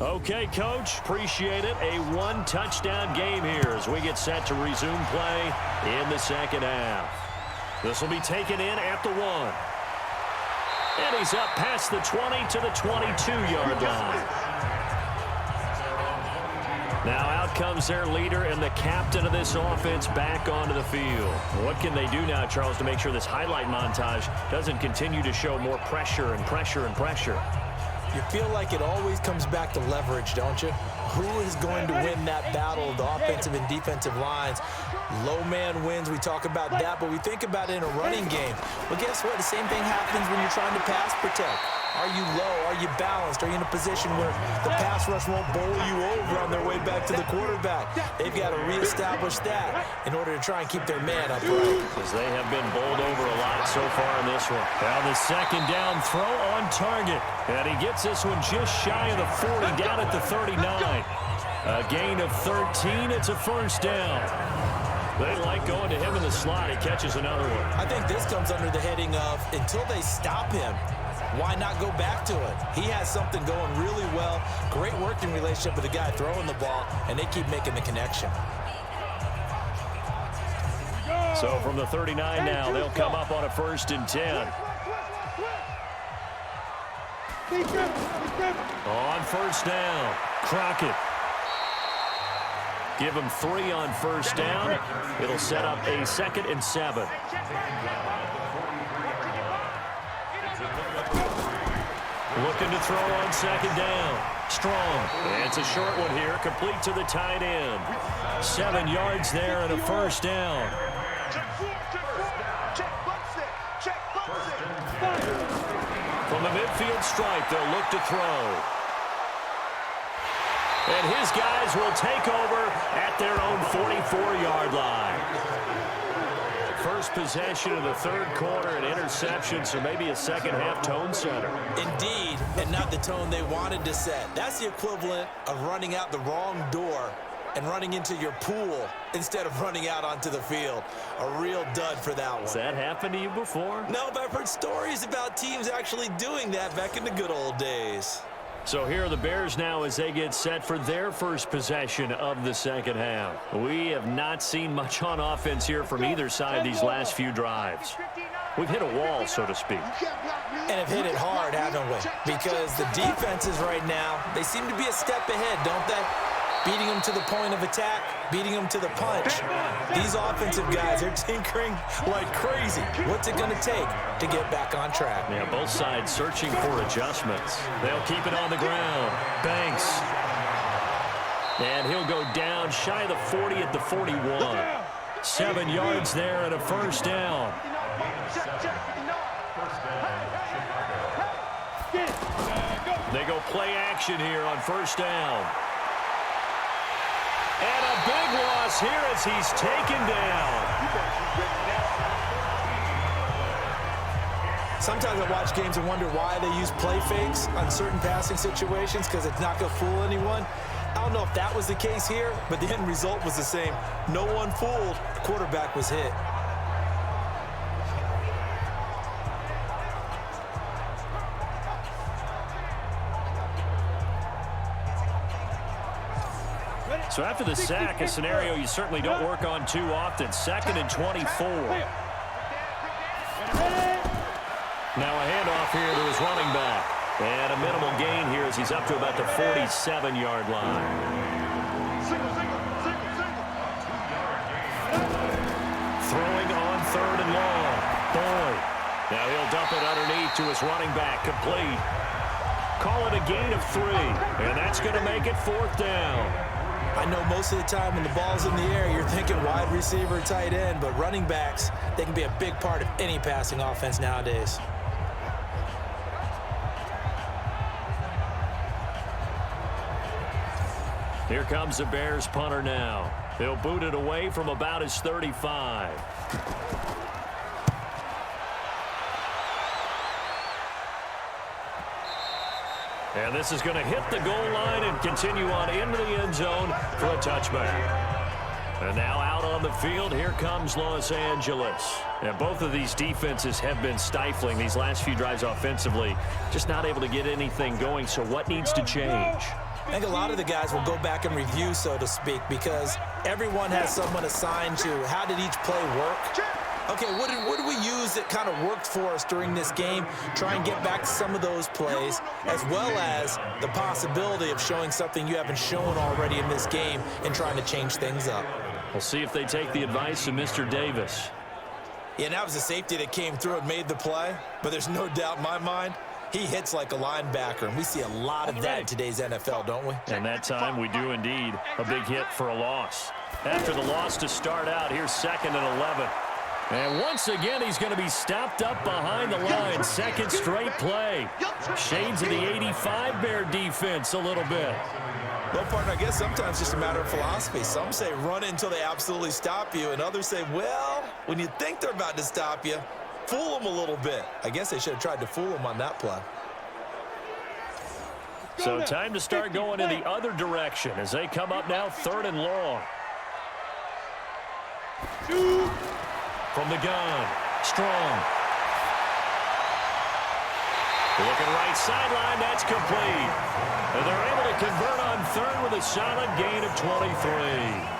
Okay, Coach, appreciate it. A one-touchdown game here as we get set to resume play in the second half. This will be taken in at the 1. And he's up past the 20 to the 22-yard line. Now out comes their leader and the captain of this offense back onto the field. What can they do now, Charles, to make sure this highlight montage doesn't continue to show more pressure and pressure and pressure? You feel like it always comes back to leverage, don't you? Who is going to win that battle of the offensive and defensive lines? Low man wins. We talk about that, but we think about it in a running game. Well, guess what? The same thing happens when you're trying to pass protect. Are you low? Are you balanced? Are you in a position where the pass rush won't bowl you over on their way back to the quarterback? They've got to reestablish that in order to try and keep their man upright. Because they have been bowled over a lot so far in this one. Now the second down throw on target. And he gets this one just shy of the 40, down at the 39. A gain of 13. It's a first down. They like going to him in the slot. He catches another one. I think this comes under the heading of until they stop him, why not go back to it? He has something going really well. Great working relationship with the guy throwing the ball, and they keep making the connection. So from the 39 now, they'll come up on a 1st and 10. On first down, Crockett. Give him 3 on first down. It'll set up a 2nd and 7. Looking to throw on 2nd down. Strong. And it's a short one here, complete to the tight end. 7 yards there and a first down. From the midfield stripe, they'll look to throw. And his guys will take over at their own 44-yard line. First possession of the 3rd quarter, an interception, so maybe a second-half tone setter. Indeed, and not the tone they wanted to set. That's the equivalent of running out the wrong door and running into your pool instead of running out onto the field. A real dud for that one. Has that happened to you before? No, but I've heard stories about teams actually doing that back in the good old days. So here are the Bears now as they get set for their first possession of the second half. We have not seen much on offense here from either side these last few drives. We've hit a wall, so to speak. And have hit it hard, haven't we? Because the defenses right now, they seem to be a step ahead, don't they? beating them to the point of attack, beating them to the punch. These offensive guys are tinkering like crazy. What's it going to take to get back on track? Yeah, both sides searching for adjustments. They'll keep it on the ground. Banks. And he'll go down shy of the 40 at the 41. 7 yards there and a first down. They go play action here on first down. And a big loss here as he's taken down. Sometimes I watch games and wonder why they use play fakes on certain passing situations, because it's not going to fool anyone. I don't know if that was the case here, but the end result was the same. No one fooled. The quarterback was hit. So after the sack, a scenario you certainly don't work on too often. 2nd and 24. Now a handoff here to his running back. And a minimal gain here as he's up to about the 47-yard line. Throwing on 3rd and long. Boyd. Now he'll dump it underneath to his running back. Complete. Call it a gain of 3. And that's going to make it 4th down. I know most of the time when the ball's in the air, you're thinking wide receiver, tight end, but running backs, they can be a big part of any passing offense nowadays. Here comes the Bears punter now. He'll boot it away from about his 35. And this is going to hit the goal line and continue on into the end zone for a touchback. And now out on the field, here comes Los Angeles. And both of these defenses have been stifling these last few drives offensively. Just not able to get anything going, so what needs to change? I think a lot of the guys will go back and review, so to speak, because everyone has someone assigned to how did each play work. Okay, what did we use that kind of worked for us during this game? Try and get back to some of those plays, as well as the possibility of showing something you haven't shown already in this game and trying to change things up. We'll see if they take the advice of Mr. Davis. Yeah, that was a safety that came through and made the play, but there's no doubt in my mind, he hits like a linebacker, and we see a lot of that in today's NFL, don't we? And that time we do indeed. A big hit for a loss. After the loss to start out, here's 2nd and 11. And once again, he's going to be stopped up behind the line. 2nd straight play. Shades of the 85 Bear defense a little bit. Well, partner, I guess sometimes it's just a matter of philosophy. Some say run until they absolutely stop you, and others say, well, when you think they're about to stop you, fool them a little bit. I guess they should have tried to fool them on that play. So time to start going in the other direction as they come up now 3rd and long. From the gun, Strong. Looking right sideline, that's complete. And they're able to convert on 3rd with a solid gain of 23.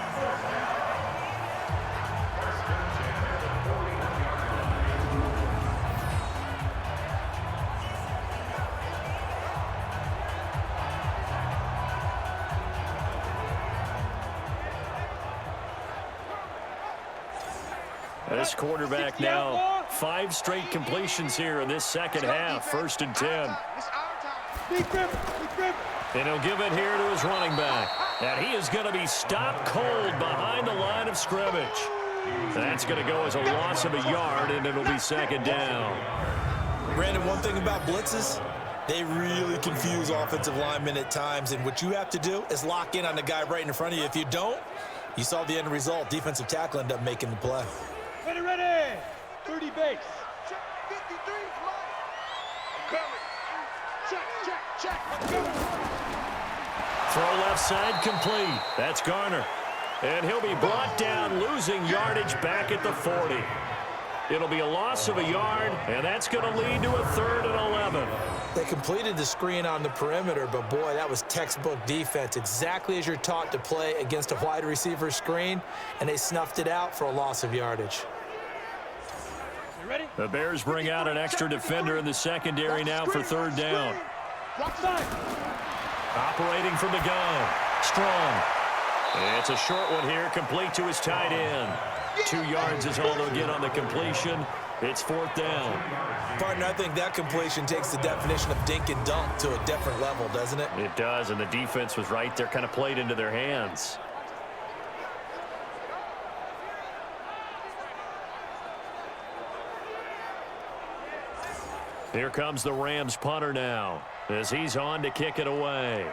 This quarterback now 5 straight completions here in this second half. 1st and 10. And he'll give it here to his running back. And he is going to be stopped cold behind the line of scrimmage. That's going to go as a loss of a yard, and it'll be 2nd down. Brandon, one thing about blitzes, they really confuse offensive linemen at times. And what you have to do is lock in on the guy right in front of you. If you don't, you saw the end result. Defensive tackle ended up making the play. Ready. 30 base. Check 53, Mike. Check. I'm coming. Throw left side complete. That's Garner. And he'll be brought down, losing yardage back at the 40. It'll be a loss of a yard, and that's going to lead to a 3rd and 11. They completed the screen on the perimeter, but boy, that was textbook defense. Exactly as you're taught to play against a wide receiver screen, and they snuffed it out for a loss of yardage. Ready? The Bears bring out an extra defender in the secondary now for 3rd down. Block side. Operating from the gun. Strong. It's a short one here, complete to his tight end. 2 yards is all they'll get on the completion. It's 4th down. Partner, I think that completion takes the definition of dink and dunk to a different level, doesn't it? It does, and the defense was right there, kind of played into their hands. Here comes the Rams punter now, as he's on to kick it away.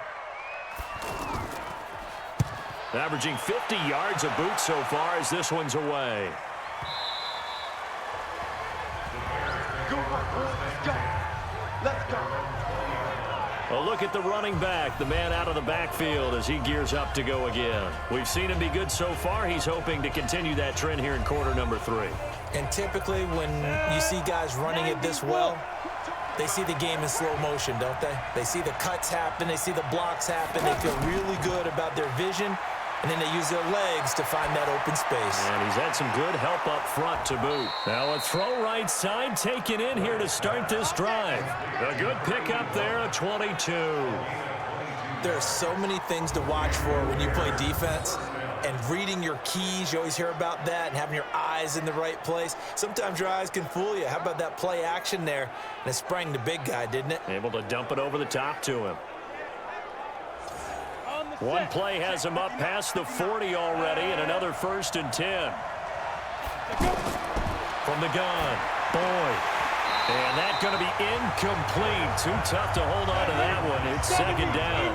Averaging 50 yards a boot so far as this one's away. Let's go. A look at the running back, the man out of the backfield as he gears up to go again. We've seen him be good so far. He's hoping to continue that trend here in quarter number 3. And typically when you see guys running it this well, they see the game in slow motion, don't they? They see the cuts happen. They see the blocks happen. They feel really good about their vision. And then they use their legs to find that open space. And he's had some good help up front to boot. Now a throw right side taken in here to start this drive. A good pickup there, a 22. There are so many things to watch for when you play defense. And reading your keys, you always hear about that, and having your eyes in the right place. Sometimes your eyes can fool you. How about that play action there? And it sprang the big guy, didn't it? Able to dump it over the top to him. One play has him up past the 40 already, and another 1st and 10. From the gun, Boyd. And that's going to be incomplete. Too tough to hold on to that one. It's 2nd down.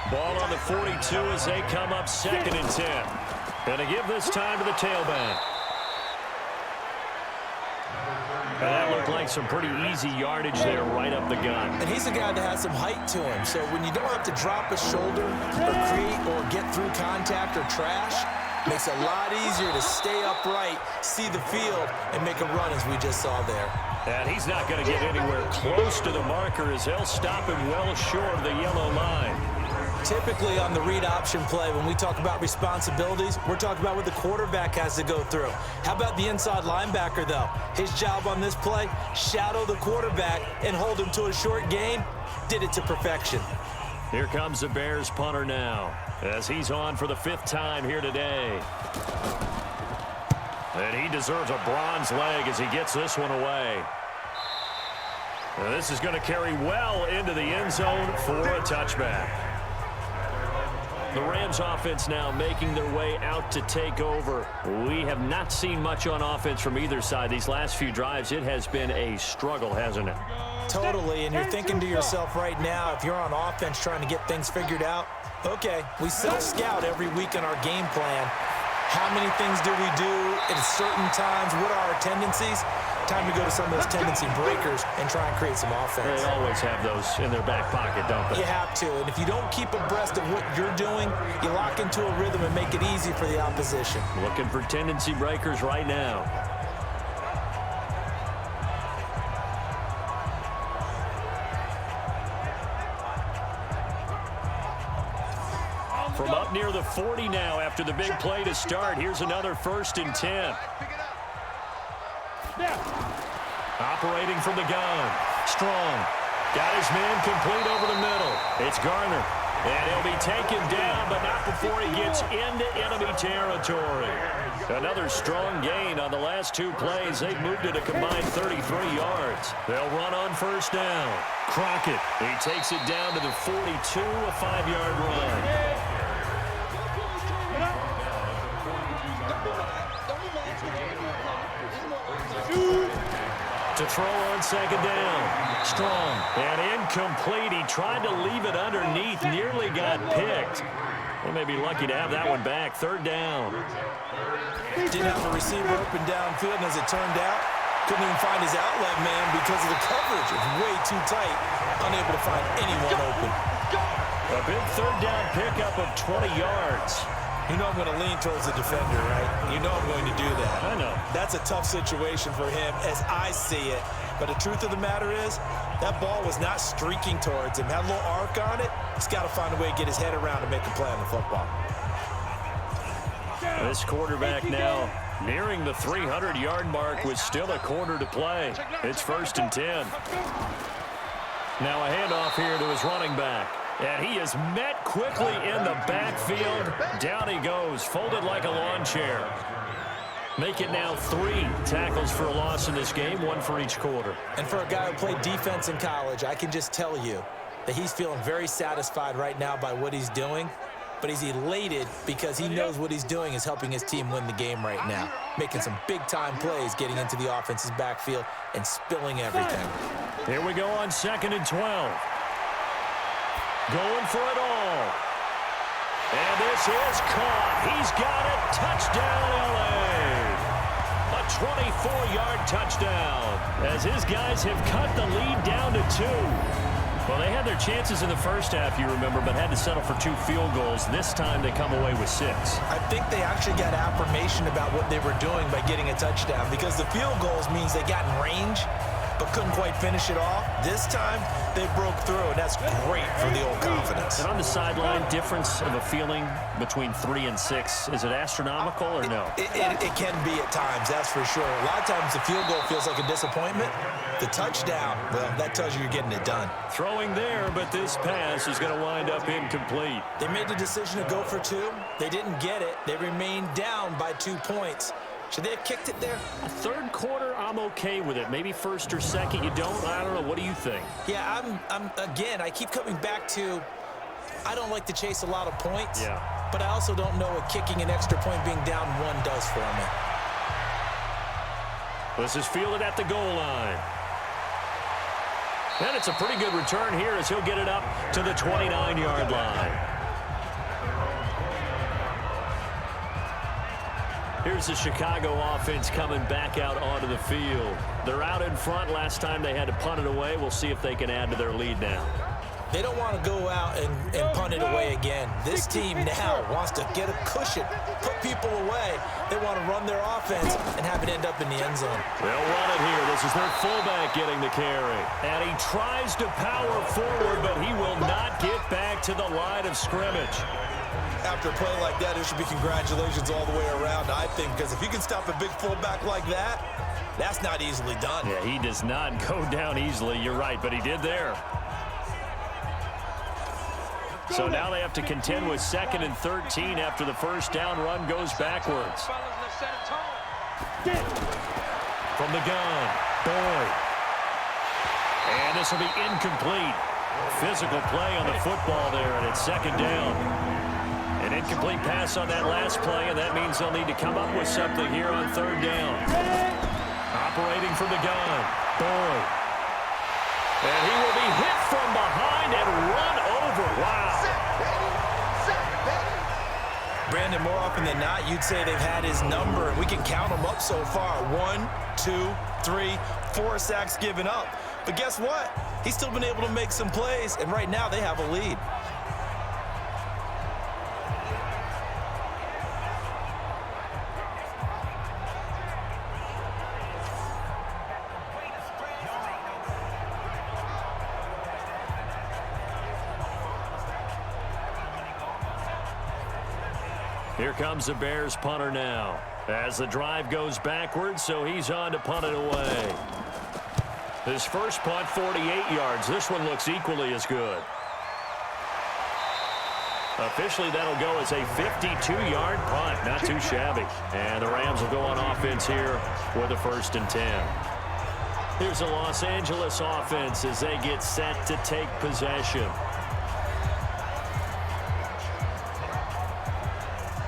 Ball on the 42 as they come up 2nd and 10. Going to give this time to the tailback. And that looked like some pretty easy yardage there right up the gut. And he's a guy that has some height to him. So when you don't have to drop a shoulder or create or get through contact or trash, makes it a lot easier to stay upright, see the field, and make a run as we just saw there. And he's not going to get anywhere close to the marker as they'll stop him well short of the yellow line. Typically on the read option play, when we talk about responsibilities, we're talking about what the quarterback has to go through. How about the inside linebacker, though? His job on this play, shadow the quarterback and hold him to a short gain. Did it to perfection. Here comes the Bears punter now as he's on for the 5th time here today. And he deserves a bronze leg as he gets this one away. And this is going to carry well into the end zone for a touchback. The Rams offense now making their way out to take over. We have not seen much on offense from either side. These last few drives, it has been a struggle, hasn't it? Totally, and you're thinking to yourself right now, if you're on offense trying to get things figured out, okay, we self-scout every week in our game plan. How many things do we do at certain times? What are our tendencies? Time to go to some of those tendency breakers and try and create some offense. They always have those in their back pocket, don't they? You have to, and if you don't keep abreast of what you're doing, you lock into a rhythm and make it easy for the opposition. Looking for tendency breakers right now. From up near the 40 now after the big play to start. Here's another 1st and 10. Operating from the gun. Strong. Got his man complete over the middle. It's Garner. And he'll be taken down, but not before he gets into enemy territory. Another strong gain on the last 2 plays. They've moved it a combined 33 yards. They'll run on 1st down. Crockett. He takes it down to the 42, a 5-yard run. To throw on 2nd down. Strong. And incomplete. He tried to leave it underneath. Nearly got picked. They may be lucky to have that one back. 3rd down. Didn't have a receiver open downfield, and as it turned out, couldn't even find his outlet man because of the coverage. It was way too tight. Unable to find anyone open. A big 3rd down pickup of 20 yards. You know I'm going to lean towards the defender, right? You know I'm going to do that. I know. That's a tough situation for him as I see it. But the truth of the matter is, that ball was not streaking towards him. Had a little arc on it. He's got to find a way to get his head around and make a play on the football. This quarterback now nearing the 300-yard mark with still a quarter to play. It's 1st and 10. Now a handoff here to his running back. And he is met quickly in the backfield. Down he goes, folded like a lawn chair. Make it now 3 tackles for a loss in this game, 1 for each quarter. And for a guy who played defense in college, I can just tell you that he's feeling very satisfied right now by what he's doing. But he's elated because he knows what he's doing is helping his team win the game right now. Making some big-time plays, getting into the offense's backfield and spilling everything. Here we go on 2nd and 12. Going for it all. And this is caught. He's got it. Touchdown, L.A. A 24-yard touchdown as his guys have cut the lead down to 2. Well, they had their chances in the first half, you remember, but had to settle for 2 field goals. This time they come away with 6. I think they actually got affirmation about what they were doing by getting a touchdown because the field goals means they got in range but couldn't quite finish it off. This time, they broke through, and that's great for the old confidence. And on the sideline, difference of a feeling between 3 and 6, is it astronomical or no? It can be at times, that's for sure. A lot of times the field goal feels like a disappointment. The touchdown, well, that tells you you're getting it done. Throwing there, but this pass is going to wind up incomplete. They made the decision to go for 2. They didn't get it. They remained down by 2 points. Should they have kicked it there? A third quarter, I'm okay with it. Maybe first or second, you don't. I don't know. What do you think? Yeah, again, I keep coming back to I don't like to chase a lot of points. Yeah. But I also don't know what kicking an extra point being down 1 does for me. This is fielded at the goal line. And it's a pretty good return here as he'll get it up to the 29-yard line. Here's the Chicago offense coming back out onto the field. They're out in front. Last time they had to punt it away. We'll see if they can add to their lead now. They don't want to go out and punt it away again. This team now wants to get a cushion, put people away. They want to run their offense and have it end up in the end zone. They'll run it here. This is their fullback getting the carry. And he tries to power forward, but he will not get back to the line of scrimmage. After a play like that, there should be congratulations all the way around, I think, because if you can stop a big fullback like that, that's not easily done. Yeah, he does not go down easily. You're right, but he did there. So now they have to contend with 2nd and 13 after the first down run goes backwards. From the gun, Boyd. And this will be incomplete. Physical play on the football there, and it's 2nd down. An incomplete pass on that last play, and that means they'll need to come up with something here on 3rd down. Operating from the gun, Boyd. And he will be hit from behind and run over. Wow. Brandon, more often than not, you'd say they've had his number, and we can count them up so far. 1, 2, 3, 4 sacks given up. But guess what? He's still been able to make some plays, and right now they have a lead. Here comes the Bears punter now as the drive goes backwards, so he's on to punt it away. His first punt, 48 yards. This one looks equally as good. Officially, that'll go as a 52-yard punt. Not too shabby. And the Rams will go on offense here with a 1st and 10. Here's the Los Angeles offense as they get set to take possession.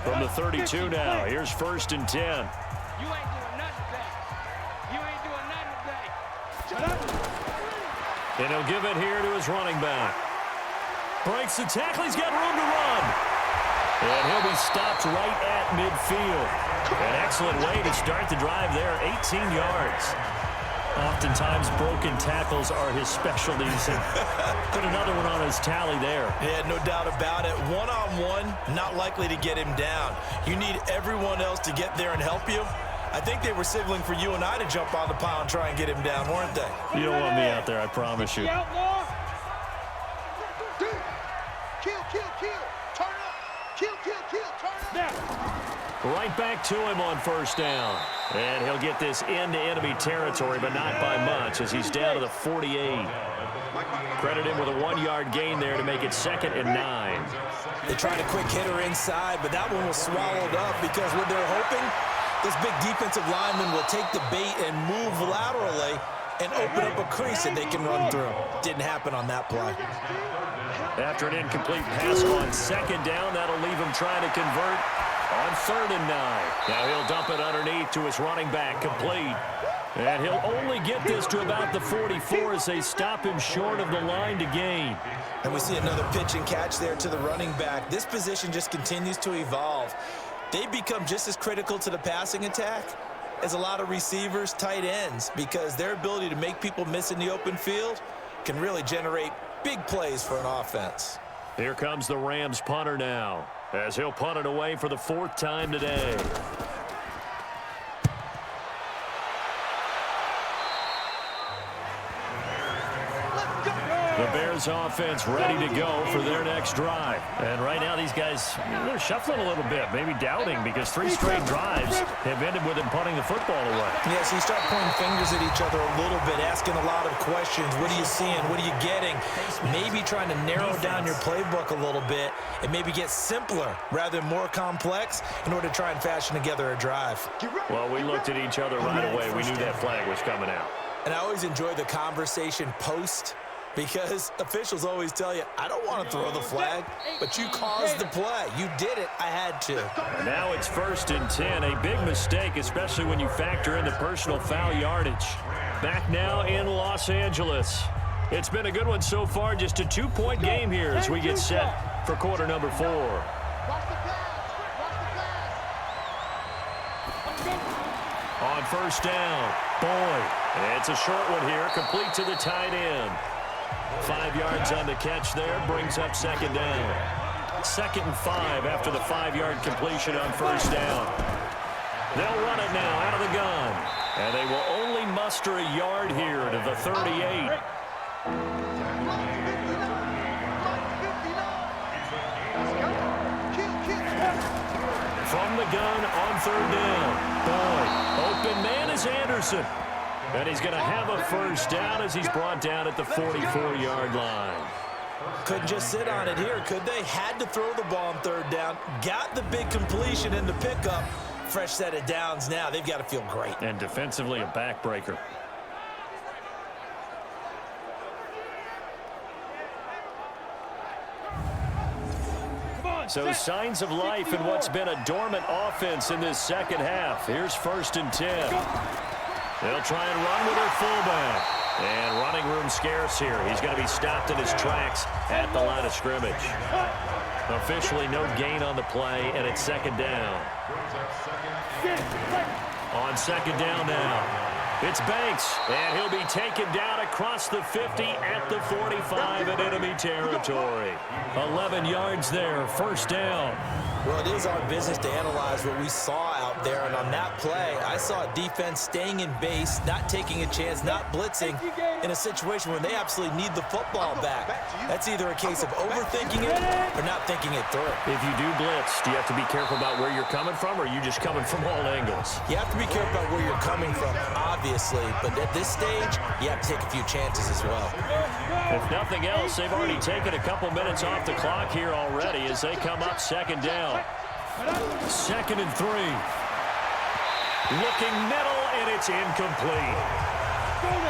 From the 32 now, here's 1st and 10. You ain't doing nothing today. You ain't doing nothing today. Shut up. And he'll give it here to his running back. Breaks the tackle. He's got room to run. And he'll be stopped right at midfield. An excellent way to start the drive there, 18 yards. Oftentimes, broken tackles are his specialties. And put another one on his tally there. Yeah, no doubt about it. One-on-one, not likely to get him down. You need everyone else to get there and help you. I think they were signaling for you and I to jump on the pile and try and get him down, weren't they? You don't want me out there, I promise you. Outlaw. Kill, kill, kill. Turn up. Kill, kill, kill. Turn up. Now. Right back to him on 1st down. And he'll get this into enemy territory, but not by much as he's down to the 48. Credit him with a 1-yard gain there to make it 2nd and 9. They tried a quick hitter inside, but that one was swallowed up because what they're hoping, this big defensive lineman will take the bait and move laterally and open up a crease that they can run through. Didn't happen on that play. After an incomplete pass on 2nd down, that'll leave him trying to convert on 3rd and 9. Now he'll dump it underneath to his running back, complete. And he'll only get this to about the 44 as they stop him short of the line to gain. And we see another pitch and catch there to the running back. This position just continues to evolve. They become just as critical to the passing attack as a lot of receivers, tight ends, because their ability to make people miss in the open field can really generate big plays for an offense. Here comes the Rams punter now, as he'll punt it away for the 4th time today. The Bears offense ready to go for their next drive. And right now these guys, they're shuffling a little bit, maybe doubting, because 3 straight drives have ended with them punting the football away. Yeah, so you start pointing fingers at each other a little bit, asking a lot of questions. What are you seeing? What are you getting? Maybe trying to narrow down your playbook a little bit and maybe get simpler rather than more complex in order to try and fashion together a drive. Well, we looked at each other right away. We knew that flag was coming out. And I always enjoy the conversation post, because officials always tell you, I don't want to throw the flag, but you caused the play. You did it. I had to. Now it's 1st and 10. A big mistake, especially when you factor in the personal foul yardage. Back now in Los Angeles. It's been a good one so far. Just a 2-point game here as we get set for quarter number 4. On 1st down, Boyd. It's a short one here, complete to the tight end. 5 yards on the catch there, brings up 2nd down. 2nd and 5 after the 5-yard completion on 1st down. They'll run it now out of the gun. And they will only muster a yard here to the 38. From the gun on 3rd down. Boyd, open man is Anderson. And he's going to have a 1st down as he's brought down at the 44-yard line. Couldn't just sit on it here, could they? Had to throw the ball on 3rd down. Got the big completion in the pickup. Fresh set of downs now. They've got to feel great. And defensively, a backbreaker. So signs of life in what's been a dormant offense in this 2nd half. Here's 1st and 10. They'll try and run with their fullback. And running room scarce here. He's going to be stopped in his tracks at the line of scrimmage. Officially no gain on the play, and it's 2nd down. On 2nd down now, it's Banks, and he'll be taken down across the 50 at the 45 in enemy territory. 11 yards there, 1st down. Well, it is our business to analyze what we saw out there, and on that play, I saw a defense staying in base, not taking a chance, not blitzing in a situation where they absolutely need the football back. That's either a case of overthinking it or not thinking it through. If you do blitz, do you have to be careful about where you're coming from, or are you just coming from all angles? You have to be careful about where you're coming from, obviously, but at this stage, you have to take a few chances as well. If nothing else, they've already taken a couple minutes off the clock here already as they come up 2nd down. 2nd and 3. Looking middle, and it's incomplete.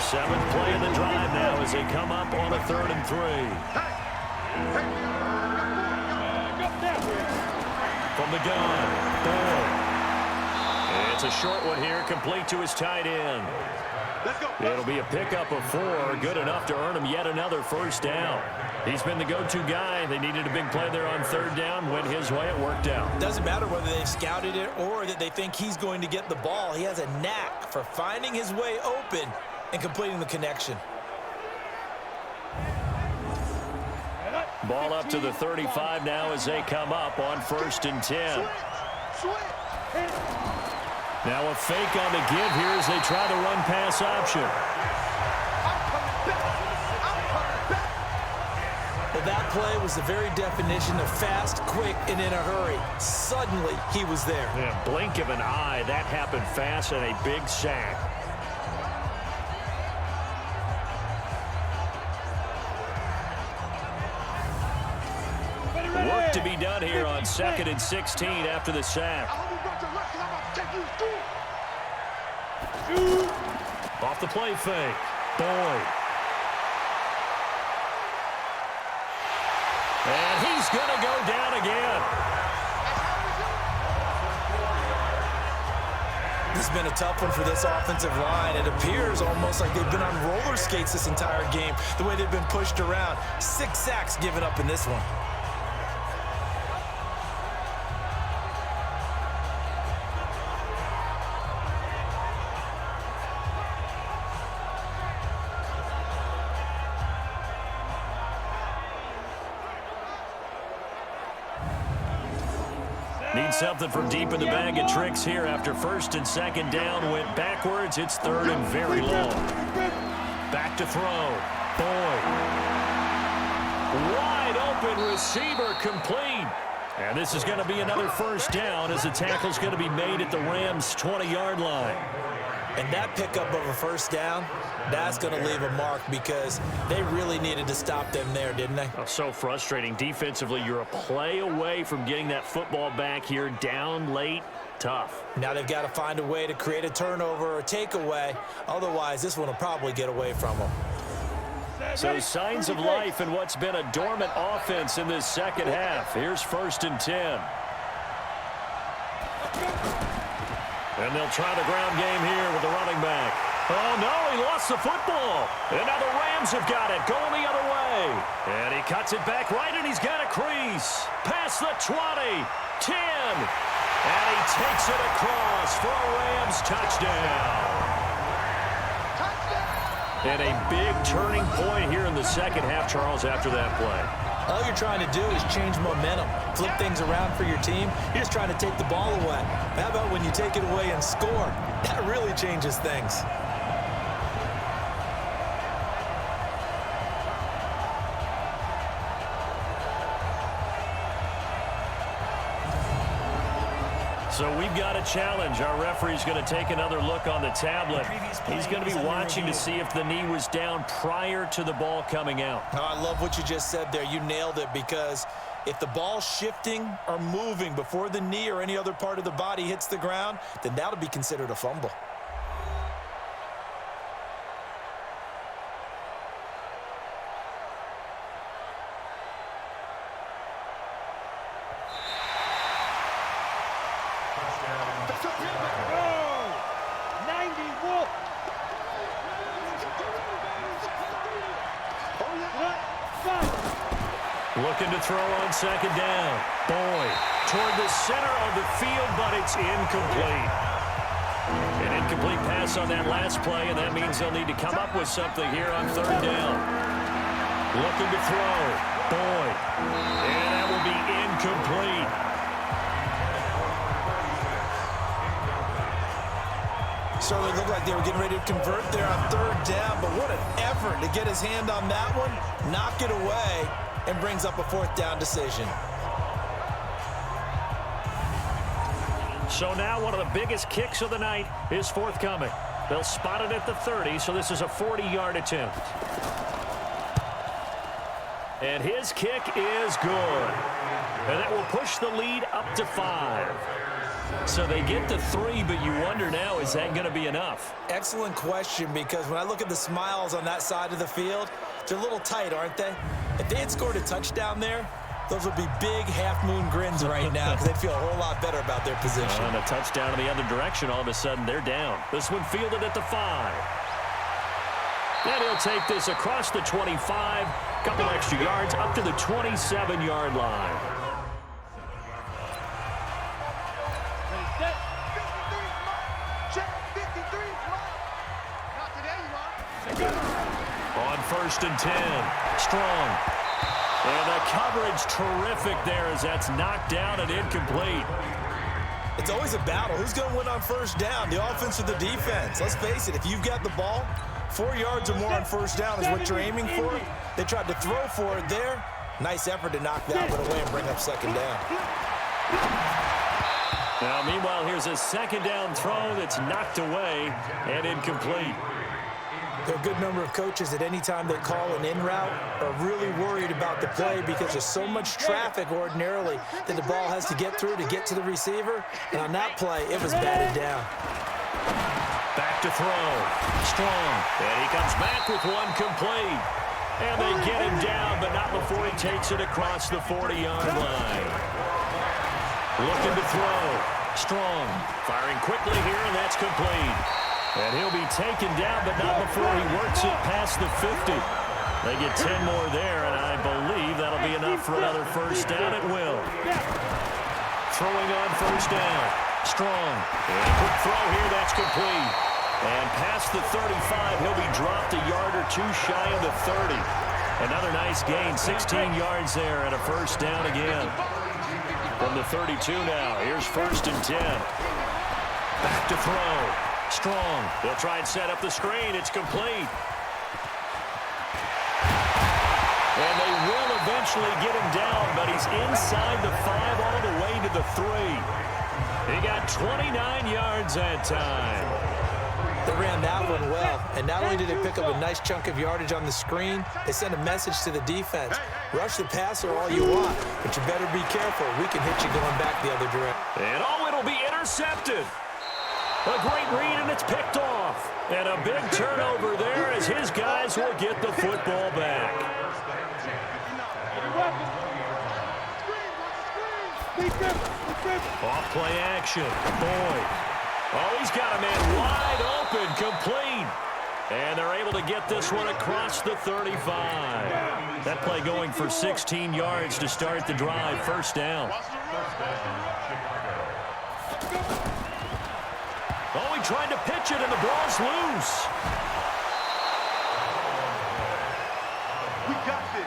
7th play of the drive now as they come up on a 3rd and 3. From the gun, Boyd. It's a short one here, complete to his tight end. It'll be a pickup of 4, good enough to earn him yet another 1st down. He's been the go-to guy. They needed a big play there on 3rd down. Went his way, it worked out. Doesn't matter whether they've scouted it or that they think he's going to get the ball. He has a knack for finding his way open and completing the connection. Ball up to the 35 now as they come up on 1st and 10. Now a fake on the give here as they try the run-pass option. Well, that play was the very definition of fast, quick, and in a hurry. Suddenly, he was there. Yeah, blink of an eye, that happened fast and a big sack. Work to be done here on 2nd and 16 after the sack. Off the play fake. Boyd. And he's going to go down again. This has been a tough one for this offensive line. It appears almost like they've been on roller skates this entire game, the way they've been pushed around. 6 sacks given up in this one. Need something from deep in the bag of tricks here after 1st and 2nd down. Went backwards. It's 3rd and very long. Back to throw. Boyd. Wide open receiver complete. And this is going to be another 1st down as the tackle's going to be made at the Rams' 20-yard line. And that pickup of a 1st down, that's going to leave a mark because they really needed to stop them there, didn't they? Oh, so frustrating. Defensively, you're a play away from getting that football back here. Down late, tough. Now they've got to find a way to create a turnover or a takeaway. Otherwise, this one will probably get away from them. So signs of life in what's been a dormant offense in this second half. Here's 1st and 10. And they'll try the ground game here with the running back. Oh, no, he lost the football. And now the Rams have got it, going the other way. And he cuts it back right, and he's got a crease. Past the 20, 10. And he takes it across for a Rams touchdown. And a big turning point here in the second half, Charles, after that play. All you're trying to do is change momentum, flip things around for your team. You're just trying to take the ball away. How about when you take it away and score? That really changes things. So we've got a challenge. Our referee's going to take another look on the tablet. He's going to be watching to see if the knee was down prior to the ball coming out. Oh, I love what you just said there. You nailed it, because if the ball's shifting or moving before the knee or any other part of the body hits the ground, then that'll be considered a fumble. Looking to throw on 2nd down. Boyd toward the center of the field, but it's incomplete. An incomplete pass on that last play, and that means they'll need to come up with something here on 3rd down. Looking to throw. Boyd. And that will be incomplete. Certainly looked like they were getting ready to convert there on 3rd down, but what an effort to get his hand on that one, knock it away, and brings up a 4th down decision. So now one of the biggest kicks of the night is forthcoming. They'll spot it at the 30, so this is a 40-yard attempt. And his kick is good. And that will push the lead up to 5. So they get to 3, but you wonder now, is that going to be enough? Excellent question, because when I look at the smiles on that side of the field, they're a little tight, aren't they? If they had scored a touchdown there, those would be big half-moon grins right now, because they'd feel a whole lot better about their position. And a touchdown in the other direction, all of a sudden they're down. This one fielded at the 5. And he'll take this across the 25, couple extra yards up to the 27-yard line. On 1st and 10, Strong. And the coverage terrific there as that's knocked down and incomplete. It's always a battle. Who's going to win on 1st down, the offense or the defense? Let's face it, if you've got the ball, 4 yards or more on 1st down is what you're aiming for. They tried to throw for it there. Nice effort to knock that one away and bring up second down. Now, meanwhile, here's a second down throw that's knocked away and incomplete. There are a good number of coaches that any time they call an in route are really worried about the play because there's so much traffic ordinarily that the ball has to get through to get to the receiver. And on that play, it was batted down. Back to throw. Strong. And he comes back with one complete. And they get him down, but not before he takes it across the 40-yard line. Looking to throw. Strong. Firing quickly here, and that's complete. And he'll be taken down, but not before he works it past the 50. They get 10 more there, and I believe that'll be enough for another first down. It will. Throwing on first down. Strong. And a quick throw here, that's complete. And past the 35, he'll be dropped a yard or two shy of the 30. Another nice gain, 16 yards there, and a first down again. From the 32 now, here's first and 10. Back to throw. Strong. They'll try and set up the screen. It's complete. And they will eventually get him down, but he's inside the 5 all the way to the 3. He got 29 yards that time. They ran that one well, and not only did they pick up a nice chunk of yardage on the screen, they sent a message to the defense. Rush the passer all you want, but you better be careful. We can hit you going back the other direction. And oh, it'll be intercepted. A great read, and it's picked off. And a big turnover there as his guys will get the football back. Off play action. Boyd. Oh, he's got a man wide open, complete. And they're able to get this one across the 35. That play going for 16 yards to start the drive. First down. Oh, he tried to pitch it, and the ball's loose. We got this.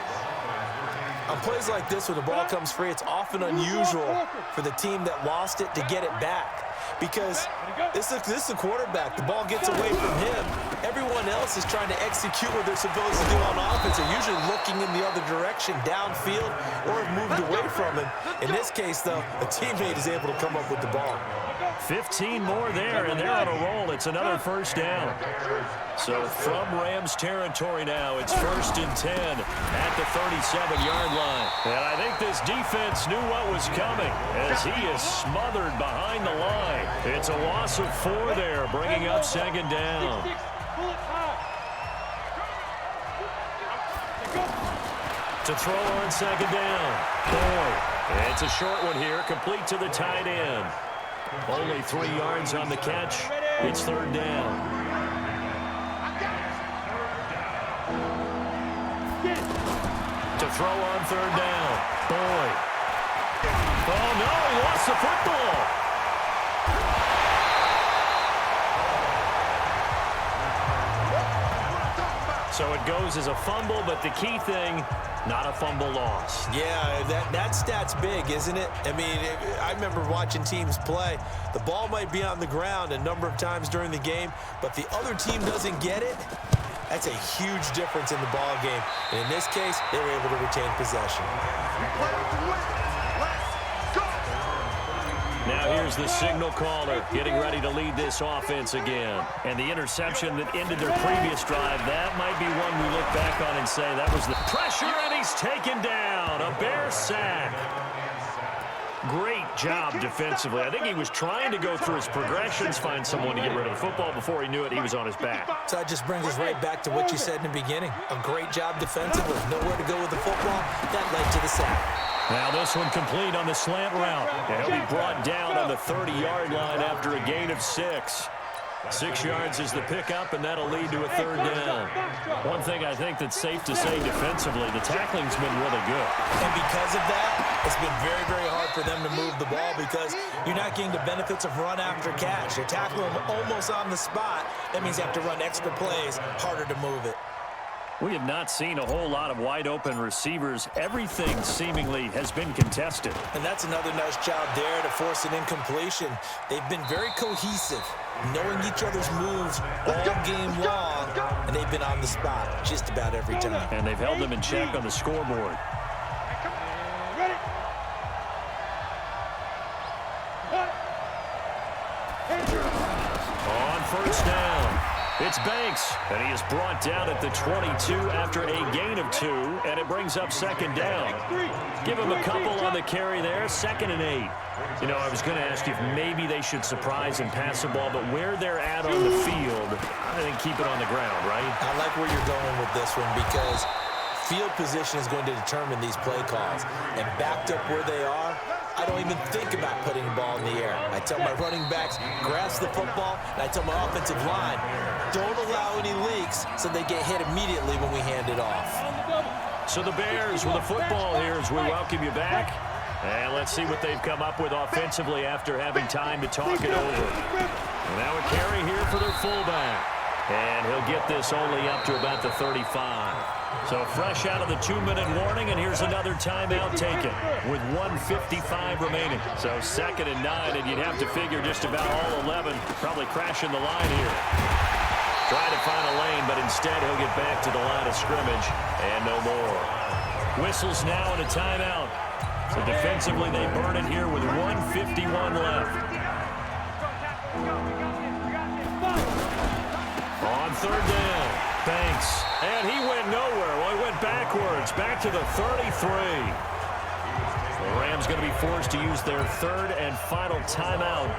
On plays like this, when the ball comes free, it's often unusual for the team that lost it to get it back. Because this is the quarterback. The ball gets away from him. Everyone else is trying to execute what they're supposed to do on offense. They're usually looking in the other direction, downfield, or have moved away from him. In this case, though, a teammate is able to come up with the ball. 15 more there, and they're on a roll. It's another first down. So from Rams territory now, it's first and 10 at the 37-yard line. And I think this defense knew what was coming as he is smothered behind the line. It's a loss of 4 there, bringing up second down. To throw on second down. Boyd. It's a short one here, complete to the tight end. Only 3 yards on the catch. It's third down. To throw on third down. Boyd. Oh, no, he lost the football. So it goes as a fumble, but the key thing, not a fumble loss. Yeah, that stat's big, isn't it? I mean, I remember watching teams play. The ball might be on the ground a number of times during the game, but the other team doesn't get it. That's a huge difference in the ball game. And in this case, they were able to retain possession. Now here's the signal caller getting ready to lead this offense again. And the interception that ended their previous drive, that might be one we look back on and say that was the pressure, and he's taken down. A Bear sack. Great job defensively. I think he was trying to go through his progressions, find someone to get rid of the football. Before he knew it, he was on his back. So that just brings us right back to what you said in the beginning. A great job defensively. Nowhere to go with the football. That led to the sack. Now this one complete on the slant route. And he'll be brought down on the 30-yard line after a gain of 6. 6 yards is the pickup, and that'll lead to a third down. One thing I think that's safe to say defensively, the tackling's been really good. And because of that, it's been very, very hard for them to move the ball because you're not getting the benefits of run after catch. You're tackling them almost on the spot. That means you have to run extra plays, harder to move it. We have not seen a whole lot of wide-open receivers. Everything seemingly has been contested. And that's another nice job there to force an incompletion. They've been very cohesive, knowing each other's moves all game long, and they've been on the spot just about every time. And they've held them in check on the scoreboard. first down. It's Banks, and he is brought down at the 22 after a gain of 2, and it brings up second down. Give him a couple on the carry there, 2nd and 8. You know, I was going to ask you if maybe they should surprise and pass the ball, but where they're at on the field, I think keep it on the ground, right? I like where you're going with this one because field position is going to determine these play calls. And backed up where they are, I don't even think about putting the ball in the air. I tell my running backs, grasp the football, and I tell my offensive line, don't allow any leaks so they get hit immediately when we hand it off. So the Bears with the football here as we welcome you back. And let's see what they've come up with offensively after having time to talk it over. And now a carry here for their fullback. And he'll get this only up to about the 35. So fresh out of the 2-minute warning, and here's another timeout taken with 1:55 remaining. So 2nd and 9, and you'd have to figure just about all 11 probably crashing the line here. Trying to find a lane, but instead he'll get back to the line of scrimmage and no more. Whistles now and a timeout. So defensively they burn it here with 1:51 left. On 3rd down, Banks. And he went nowhere. Well, he went backwards, back to the 33. The Rams going to be forced to use their 3rd and final timeout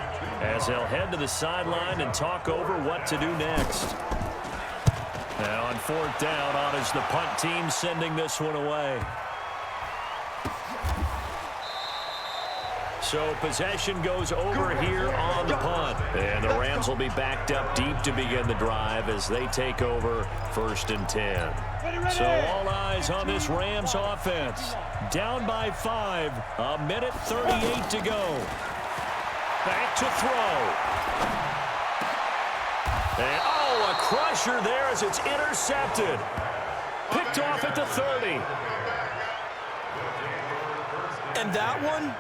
as they'll head to the sideline and talk over what to do next. Now on 4th down, on is the punt team sending this one away. So possession goes over here on the punt. And the Rams will be backed up deep to begin the drive as they take over 1st and 10. So all eyes on this Rams offense. Down by 5, 1:38 to go. Back to throw. And oh, a crusher there as it's intercepted. Picked off at the 30. And that one?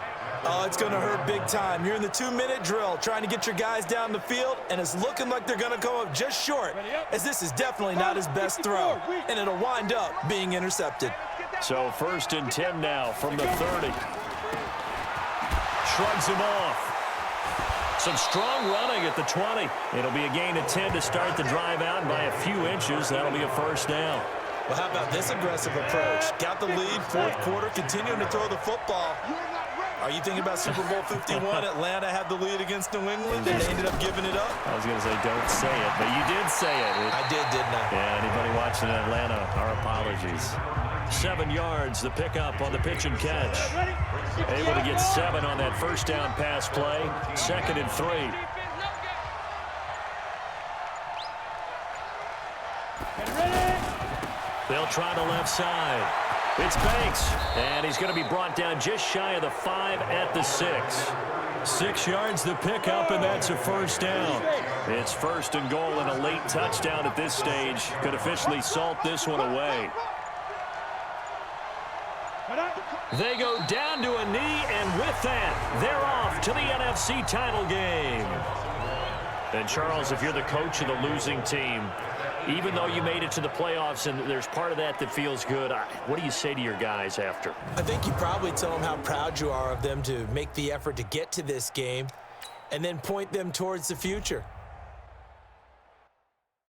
Oh, it's going to hurt big time. You're in the 2-minute drill trying to get your guys down the field, and it's looking like they're going to come up just short, as this is definitely not his best throw, and it'll wind up being intercepted. So 1st and 10 now from the 30. Shrugs him off. Some strong running at the 20. It'll be a gain of 10 to start the drive out, and by a few inches, that'll be a 1st down. Well, how about this aggressive approach? Got the lead, 4th quarter, continuing to throw the football. Are you thinking about Super Bowl 51? Atlanta had the lead against New England, and they ended up giving it up? I was going to say, don't say it, but you did say it. I did, didn't I? Yeah, anybody watching in Atlanta, our apologies. 7 yards, the pickup on the pitch and catch. Able to get 7 on that 1st down pass play. 2nd and 3. They'll try the left side. It's Banks, and he's going to be brought down just shy of the 5 at the 6. 6 yards the pickup, and that's a 1st down. It's 1st and goal and a late touchdown at this stage. Could officially salt this one away. They go down to a knee, and with that, they're off to the NFC title game. And Charles, if you're the coach of the losing team, even though you made it to the playoffs and there's part of that feels good, what do you say to your guys after? I think you probably tell them how proud you are of them to make the effort to get to this game and then point them towards the future.